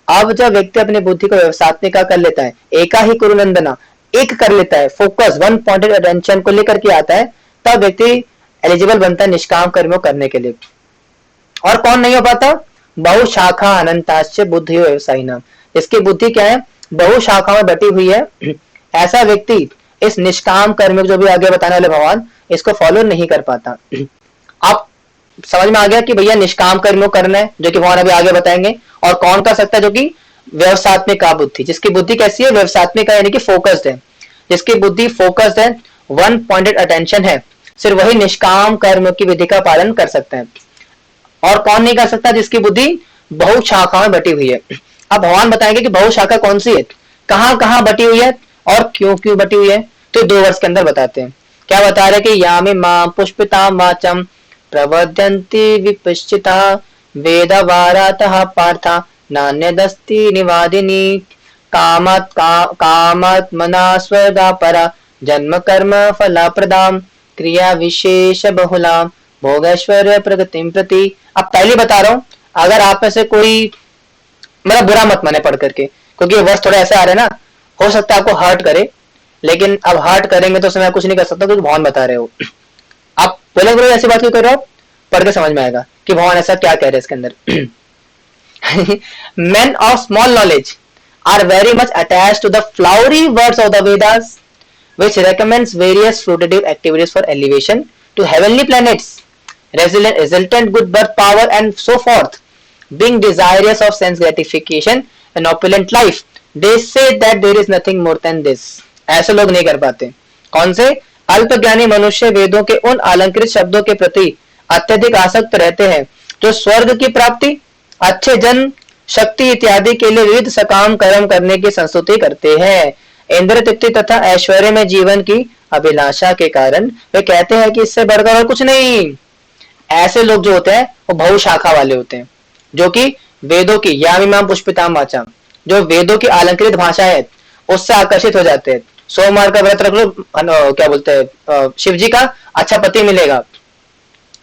अब जब व्यक्ति अपनी बुद्धि को व्यवसात्मिका कर लेता है, एका ही कुरुनंदना, एक कर लेता है, फोकस वन पॉइंटेड अटेंशन को लेकर के आता है, तब व्यक्ति एलिजिबल बनता है निष्काम कर्मों करने के लिए। और कौन नहीं हो पाता, बहुशाखा अनंताश्च बुद्धि व्यवसायी नाम, इसकी बुद्धि क्या है, बहु शाखाओं में बटी हुई है, ऐसा व्यक्ति इस निष्काम कर्म जो भी आगे बताने वाले भगवान इसको फॉलो नहीं कर पाता। आप समझ में आ गया कि भैया निष्काम कर्म करना है जो कि भगवान अभी आगे बताएंगे, और कौन कर सकता है जो कि व्यवसात्मिका बुद्धि, जिसकी बुद्धि कैसी है, व्यवसात्मिका यानी कि फोकस्ड है, जिसकी बुद्धि फोकस्ड है, वन पॉइंटेड अटेंशन है, सिर्फ वही निष्काम कर्म की विधि का पालन कर सकता है। और कौन नहीं कर सकता, जिसकी बुद्धि बहु शाखाओं में बटी हुई है। अब भगवान बताएंगे कि बहु शाखा कौन सी है, कहां कहां बटी हुई है और क्यों क्यों बटी हुई है, तो 2 वर्ष के अंदर बताते हैं। क्या बता रहे कि यामी मां पुष्पिता वाचम प्रवद्यन्ति विपश्चिता वेदवारातः पार्था नान्यदस्ति निवादिनी कामात्मना स्वर्गा परा जन्म कर्म फलाप्रदाम क्रिया विशेष बहुलाम भोगैश्वर्य प्रगतिम प्रति। अब पहले बता रहा हूं, अगर आप में से कोई मेरा बुरा मत माने पढ़ करके, क्योंकि ये वर्ष थोड़ा ऐसे आ रहे ना, हो सकता है आपको हर्ट करे, लेकिन अब हर्ट करेंगे तो मैं कुछ नहीं कर सकता क्योंकि भगवान बता रहे हो। आप बोले ऐसी बात क्यों कर रहे हो, पढ़ के समझ में आएगा कि भगवान ऐसा क्या कह रहे हैं इसके अंदर। Men of small knowledge are very much attached to the flowery words of the Vedas, which recommends various fruitative activities for elevation to heavenly planets, resultant good birth power and so forth. Being desirous of sense gratification and opulent life, they say that there is nothing more than this. ऐसे लोग नहीं कर पाते। कौन से? अल्पज्ञानी मनुष्य वेदों के उन अलंकृत शब्दों के प्रति अत्यधिक आसक्त रहते हैं जो स्वर्ग की प्राप्ति, अच्छे जन, शक्ति इत्यादि के लिए विविध सकाम कर्म करने की संस्तुति करते हैं। इंद्र तृप्ति तथा ऐश्वर्य में जीवन की अभिलाषा के कारण वे कहते हैं कि इससे बढ़कर और कुछ नहीं। ऐसे लोग जो होते हैं वो बहुशाखा वाले होते हैं, जो कि वेदों की यामिमाम पुष्पिताम वाचा, जो वेदों की अलंकृत भाषा है उससे आकर्षित हो जाते हैं। सोमवार का व्रत रख लो, क्या बोलते हैं, शिव जी का अच्छा पति मिलेगा।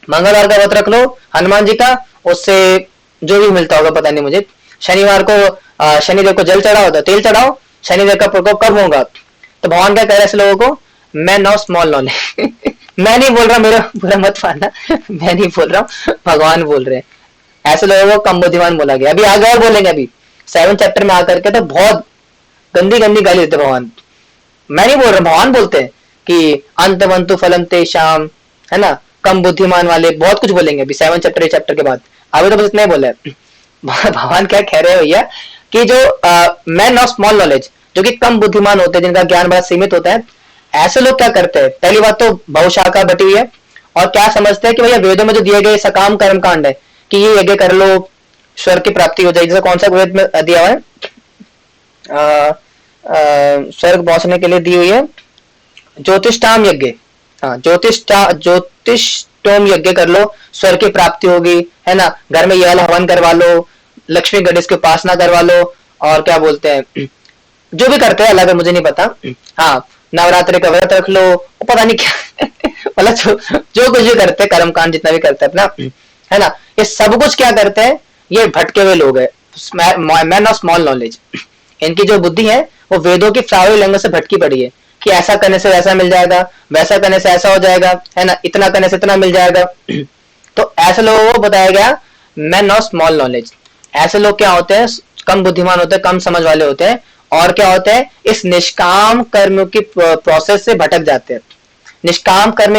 मंगलवार का व्रत रख लो, हनुमान जी का, उससे जो भी मिलता होगा पता नहीं मुझे। शनिवार को शनिदेव को जल चढ़ाओ, तो तेल चढ़ाओ, शनिदेव का प्रकोप कब होगा। तो भगवान क्या कह रहे हैं ऐसे लोगों को, मैं नो स्मॉल नॉलेज। मैं नहीं बोल रहा, मेरा बुरा मत मानना, मैं नहीं बोल रहा हूँ, भगवान बोल रहे हैं। ऐसे लोगों को कम बुद्धिमान बोला गया। अभी आगे और बोलेंगे, अभी 7 चैप्टर में आकर के तो बहुत गंदी गंदी गाली देते भगवान। मैं नहीं बोल रहा, भगवान बोलते हैं कि अंतवंतु फलम तेषाम, है ना, कम बुद्धिमान वाले, बहुत कुछ बोलेंगे अभी 7 चैप्टर 8 चैप्टर के बाद। अभी तो बस इतना ही बोला है। भगवान क्या कह रहे हैं भैया कि जो मैन ऑफ स्मॉल नॉलेज, जो कि कम बुद्धिमान होते हैं, जिनका ज्ञान बड़ा सीमित होता है, ऐसे लोग क्या करते हैं, पहली बात तो बहुशाखा बटी हुई है, और क्या समझते हैं कि भैया वेदों में जो दिए गए सकाम कर्म कांड है कि ये यज्ञ कर लो स्वर्ग की प्राप्ति हो जाएगी। जैसे कौन सा वेद में दिया हुआ है, स्वर्ग पहुंचने के लिए दी हुई है ज्योतिष्ठाम यज्ञ। हाँ, ज्योतिष्टोम यज्ञ कर लो, स्वर्ग की प्राप्ति होगी, है ना। घर में ये वाला हवन करवा लो, लक्ष्मी गणेश की उपासना करवा लो, और क्या बोलते हैं जो भी करते हैं, अलग है मुझे नहीं पता। हाँ, नवरात्रि का व्रत रख लो, पता नहीं क्या मतलब जो कुछ भी करते हैं कर्म कांड जितना भी करते हैं अपना, है ना, ये सब कुछ क्या करते हैं, ये भटके हुए लोग है, मैन ऑफ स्मॉल नॉलेज। इनकी जो बुद्धि है वो वेदों की फ्लावरी लैंग्वेज से भटकी पड़ी है कि ऐसा करने से वैसा मिल जाएगा, वैसा करने से ऐसा हो जाएगा, है ना, इतना करने से इतना मिल जाएगा। तो ऐसे लोगों को बताया गया मैन ऑफ स्मॉल नॉलेज। ऐसे लोग क्या होते हैं, कम बुद्धिमान होते हैं, कम समझ वाले होते हैं, और क्या होते हैं, इस निष्काम कर्म की प्रोसेस से भटक जाते हैं। निष्काम कर्म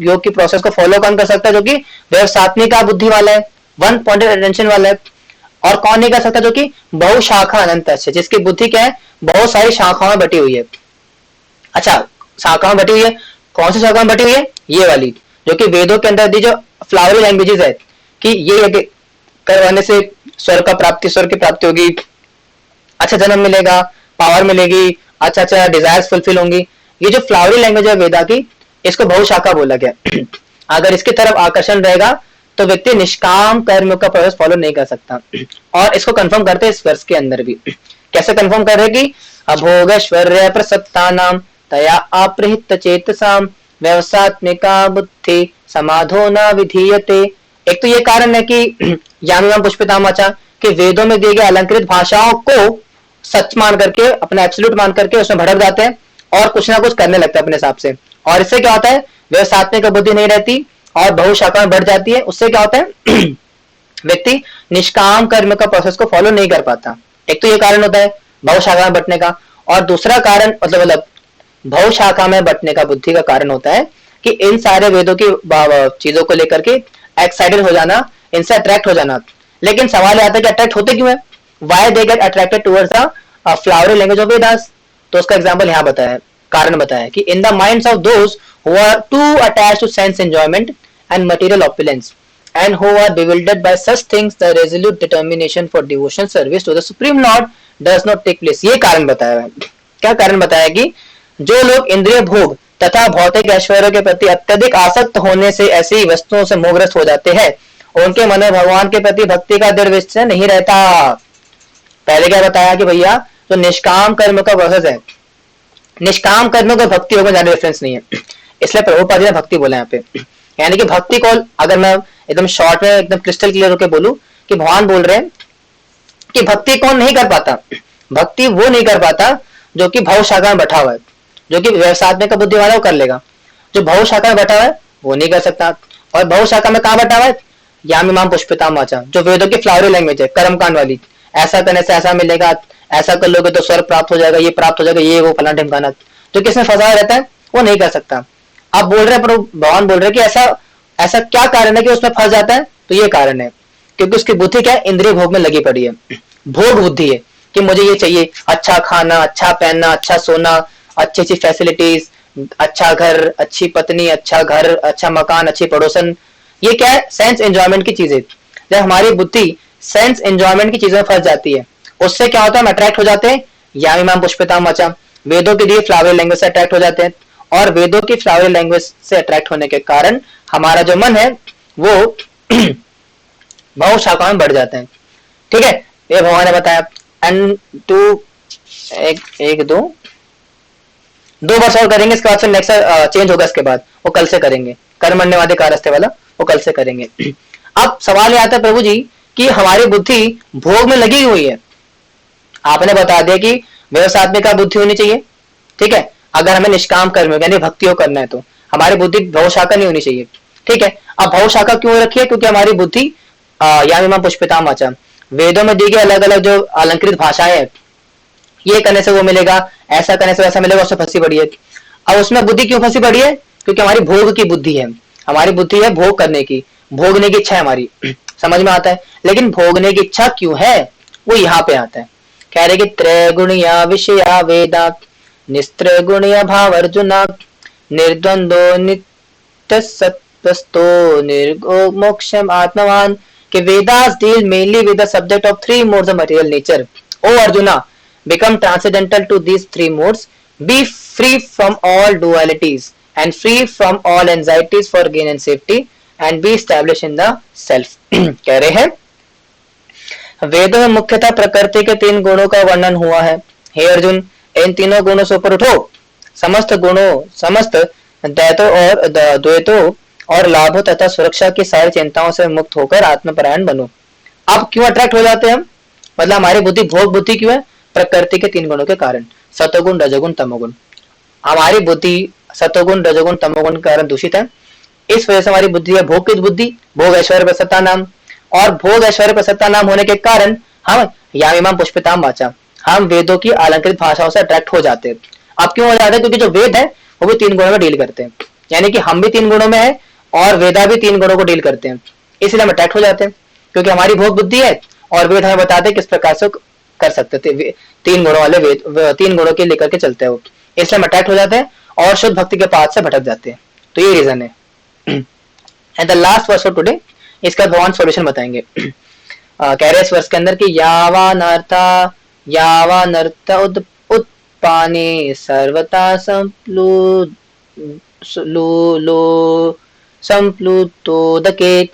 योग की प्रोसेस को फॉलो कौन कर सकता है, जो कि व्यवसात्मिका बुद्धि वाला है, वन पॉइंटेड अटेंशन वाला है। और कौन नहीं कर सकता, जो कि बहुशाखा अनंत है, जिसकी बुद्धि क्या है, बहुत सारी शाखाओं में बटी हुई है। अच्छा, शाखाओं में बटी हुई है, कौन सी शाखा में बटी हुई है, ये वाली, जो कि वेदों के अंदर दी जो फ्लावरी लैंग्वेजेस है कि ये यज्ञ करवाने से स्वर्ग की प्राप्ति होगी, अच्छा जन्म मिलेगा, पावर मिलेगी, अच्छा डिजायर्स फुलफिल होंगी। ये जो फ्लावरी लैंग्वेज है वेदा की, इसको बहुशाखा बोला गया। अगर इसकी तरफ आकर्षण रहेगा तो व्यक्ति निष्काम कर्म का प्रोसेस फॉलो नहीं कर सकता। और इसको कंफर्म करते हैं इस वर्ष के अंदर भी। कैसे कंफर्म कर रहे कि अभोगैश्वर्य प्रसक्ता नाम तया अप्रहित चेतसाम व्यवसात्मिका बुद्धि समाधो न विधीयते। एक तो ये कारण है कि यामिमाम पुष्पितामाचा कि वेदों में दिए गए अलंकृत भाषाओं को सच मान करके, अपना एब्सोल्यूट मान करके उसमें भड़क जाते हैं और कुछ ना कुछ करने लगते हैं अपने हिसाब से। और इससे क्या होता है, व्यवसात्मिक बुद्धि नहीं रहती और बहुशाखा में बढ़ जाती है। उससे क्या होता है व्यक्ति निष्काम कर्म का प्रोसेस को फॉलो नहीं कर पाता। एक तो ये कारण होता है बहुशाखा में बटने का, और दूसरा कारण मतलब भव शाखा में बंटने का बुद्धि का कारण होता है कि इन सारे वेदों की चीजों को लेकर के एक्साइटेड हो जाना, इनसे अट्रैक्ट हो जाना। लेकिन सवाल आता है कि अट्रैक्ट होते क्यों है? Why they get attracted towards the flowery language of Vedas? तो उसका एग्जाम्पल यहाँ बताया है, कारण बताया कि in the minds of those who are too attached to sense enjoyment and material opulence and who are bewildered by such things, the resolute determination for devotional service to the supreme lord does not take place। ये कारण बताया है। क्या कारण बताया कि जो लोग इंद्रिय भोग तथा भौतिक ऐश्वर्य के प्रति अत्यधिक आसक्त होने से ऐसी वस्तुओं से मोहग्रस्त हो जाते हैं, उनके मन में भगवान के प्रति भक्ति का दृढ़ निश्चय नहीं रहता। पहले क्या बताया कि भैया जो निष्काम कर्म का प्रोसेस है, निष्काम कर्मों को भक्ति योग में ज्यादा डिफरेंस नहीं है, इसलिए प्रभुपाद जी ने भक्ति बोला यहाँ पे। यानी कि भक्ति को अगर मैं एकदम शॉर्ट में एकदम क्रिस्टल क्लियर होकर बोलूं कि भगवान बोल रहे हैं कि भक्ति कौन नहीं कर पाता? भक्ति वो नहीं कर पाता जो कि भव शाखा में बैठा हुआ है, जो कि व्यवसाय का बुद्धि वाला वो कर लेगा। जो भव शाखा में बैठा हुआ है वो नहीं कर सकता। और भव शाखा में कहाँ बैठा हुआ है? यामिमाम पुष्पिताम वाचा, जो वेदों की फ्लावरी लैंग्वेज है, कर्मकांड वाली। ऐसा करने से ऐसा मिलेगा, ऐसा कर लोगे तो स्वर्ग प्राप्त हो जाएगा, ये प्राप्त हो जाएगा, ये वो फलाना ढिमकाना। तो किसमें फंसा रहता है? वो नहीं कर सकता। आप बोल रहे हैं, भगवान बोल रहे कि ऐसा क्या कारण है कि उसमें फंस जाता है? तो ये कारण है क्योंकि उसकी बुद्धि क्या है? इंद्रिय भोग में लगी पड़ी है। भोग बुद्धि है कि मुझे ये चाहिए, अच्छा खाना, अच्छा पहनना, अच्छा सोना, अच्छी अच्छी फैसिलिटीज, अच्छा घर, अच्छी पत्नी, अच्छा घर, अच्छा मकान, अच्छी पड़ोसन। ये क्या है? सेंस एंजॉयमेंट की चीजें। जब हमारी बुद्धि सेंस एंजॉयमेंट की चीजों में फंस जाती है, उससे क्या होता है? हम अट्रैक्ट हो जाते हैं यामिमाम पुष्पिताम वाचा, वेदों के लिए फ्लावरी लैंग्वेज से अट्रैक्ट हो जाते हैं। और वेदों की फ्लावरी लैंग्वेज से अट्रैक्ट होने के कारण हमारा जो मन है वो भव शाखा में बढ़ जाते हैं। ठीक है, ये भगवान ने बताया। एंड टू एक दो वर्ष और करेंगे, इसके बाद से नेक्स्ट चेंज होगा। इसके बाद वो कल से करेंगे, कर्मण्यवादी कारस्ते वाला वो कल से करेंगे। अब सवाल ये आता है प्रभु जी कि हमारी बुद्धि भोग में लगी हुई है। आपने बता दिया कि व्यवसात्मिका बुद्धि होनी चाहिए। ठीक है, अगर हमें निष्काम कर्म यानी भक्तियों करना है तो हमारी बुद्धि भव शाखा नहीं होनी चाहिए। ठीक है, अब भव शाखा क्यों रखी है? क्योंकि हमारी बुद्धि यामिमाम पुष्पिताम वाचा, वेदों में दी गई अलग अलग जो अलंकृत भाषाएं हैं, ये करने से वो मिलेगा, ऐसा करने से वैसा मिलेगा, उससे फंसी पड़ी है। अब उसमें बुद्धि क्यों फंसी पड़ी है? क्योंकि हमारी भोग की बुद्धि है। हमारी बुद्धि है भोग करने की, भोगने की इच्छा है हमारी। समझ में आता है? लेकिन भोगने की इच्छा क्यों है वो यहाँ पे आता है। कह रहे कि त्रैगुणिया विषया वेदा निस्त्रगुणिया भाव अर्जुना निर्द्वंदो नित्य सत्वस्तो निर्गो मोक्षम आत्मवान के Vedas deal mainly with the subject of three modes of material nature. O Arjuna, become transcendental to these three modes, be free from all dualities and free from all anxieties for gain and safety and be established in the self। कह रहे हैं वेदों में मुख्यतः प्रकृति के तीन गुणों का वर्णन हुआ है। हे अर्जुन, इन तीनों गुणों से ऊपर उठो, समस्त द्वैतों और लाभों तथा सुरक्षा की सारी चिंताओं से मुक्त होकर आत्मपरायण बनो। अब क्यों अट्रैक्ट हो जाते हैं हम? मतलब हमारी बुद्धि भोग बुद्धि क्यों है? प्रकृति के तीन गुणों के कारण, सतोगुण, रजोगुण, तमोगुण। हमारी बुद्धि सतोगुण, रजोगुण, तमोगुण के कारण दूषित है। इस वजह से हमारी बुद्धि है भोग की बुद्धि, भोग ऐश्वर्य प्रसन्नता नाम। और भोग ऐश्वर्य प्रसन्नता नाम होने के कारण हम यामिमाम पुष्पिताम वाचा, हम वेदों की अलंकृत भाषाओं से अट्रैक्ट हो जाते हैं। अब क्यों हो जाते हैं? क्योंकि जो वेद है वो भी तीन गुणों में डील करते हैं, यानी कि हम भी तीन गुणों में है और वेदा भी तीन गुणों को डील करते हैं, इसलिए हम अट्रैक्ट हो जाते हैं। क्योंकि हमारी भोग बुद्धि है और वेद हमें बताते हैं किस प्रकार से कर सकते थे, तीन गुणों वाले वेद, तीन गुणों के लेकर के चलते हैं वो, इसलिए हम अट्रैक्ट हो जाते हैं और शुद्ध भक्ति के पाथ से भटक जाते हैं। तो ये रीजन है। And the last verse of today, इसका भगवान सॉल्यूशन बताएंगे। कह रहे इस वर्ष के अंदर कि यावानर्थ उत्पाने सर्वता संप्लुतोदकेत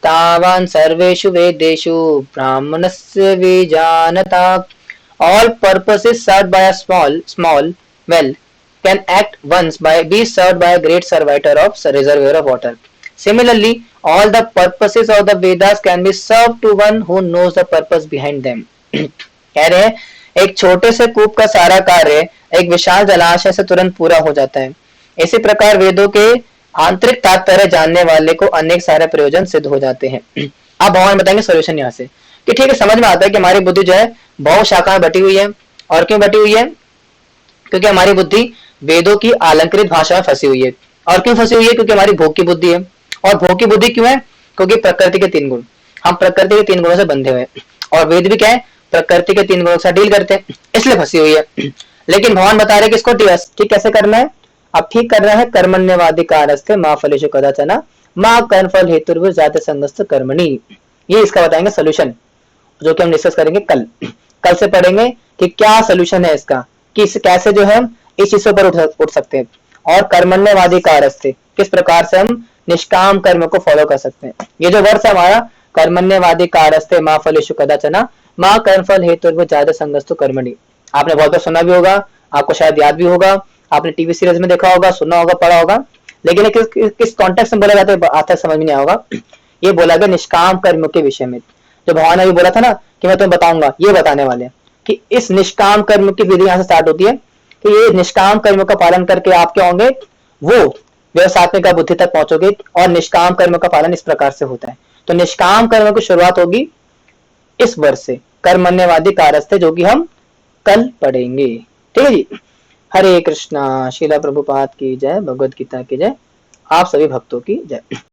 तावान सर्वेषु वेदेषु ब्राह्मणस्य विजानता। All purposes served by a small well can act once by be served by a great servitor of reservoir of water. Similarly, all the purposes of the Vedas can be served to one who knows the purpose behind them। कह रहे हैं एक छोटे से कूप का सारा कार्य एक विशाल जलाशय से तुरंत पूरा हो जाता है। इसी प्रकार वेदों के आंतरिक तात्पर्य जानने वाले को अनेक सारे प्रयोजन सिद्ध हो जाते हैं। अब भगवान बताएंगे सोल्यूशन यहाँ से कि ठीक है, समझ में आता है कि हमारी बुद्धि जो है भव शाखा में बटी हुई है। और क्यों बटी हुई है? क्योंकि हमारी बुद्धि वेदों की अलंकृत भाषा में फंसी हुई है। और क्यों फंसी हुई है? क्योंकि हमारी भोग की बुद्धि है। और भोग की बुद्धि क्यों है? क्योंकि प्रकृति के 3 गुण, हम प्रकृति के 3 गुणों से बंधे हुए हैं। और वेद भी क्या है? प्रकृति के 3 गुणों के साथ डील करते हैं, इसलिए फंसी हुई है। लेकिन भगवान बता रहे कि इसको ठीक कैसे करना है? अब ठीक करना है कर्मण्यवादी कारस्ते माँ फलेषु कदाचन माँ कर्मफल हेतु जात संगस्त कर्मणि। ये इसका बताएंगे सोल्यूशन, जो कि हम डिस्कस करेंगे कल। कल से पढ़ेंगे कि क्या सोल्यूशन है इसका, कि इस कैसे जो है इस चीज पर उठ सकते हैं। और कर्मण्यवादी कारस्ते, किस प्रकार से हम निष्काम कर्म को फॉलो कर सकते हैं। ये जो वर्ष है हमारा कर्मण्यवादी कारस्ते माँ फलेषु कदाचन माँ कर्मफल हेतु जात संगस्तु कर्मणि, आपने बहुत बार सुना भी होगा, आपको शायद याद भी होगा, आपने टीवी सीरीज में देखा होगा, सुना होगा, पढ़ा होगा। लेकिन किस कॉन्टेक्स्ट में बोला जाता है आज तक समझ में नहीं आएगा। ये बोला गया निष्काम कर्म के विषय में। जो भगवान ने भी बोला था ना कि मैं तुम्हें बताऊंगा, ये बताने वाले हैं कि इस निष्काम कर्म की विधि यहाँ से स्टार्ट होती है कि ये निष्काम कर्म का पालन करके आप क्या होंगे, वो व्यवसायत्मिका बुद्धि तक पहुंचोगे। और निष्काम कर्म का पालन इस प्रकार से होता है। तो निष्काम कर्म की शुरुआत होगी इस वर्ष से, कर्मण्यवादी कारस्ते, जो कि हम कल पढ़ेंगे। ठीक है जी। हरे कृष्णा। श्रीला प्रभुपाद की जय, भगवद गीता की जय, आप सभी भक्तों की जय।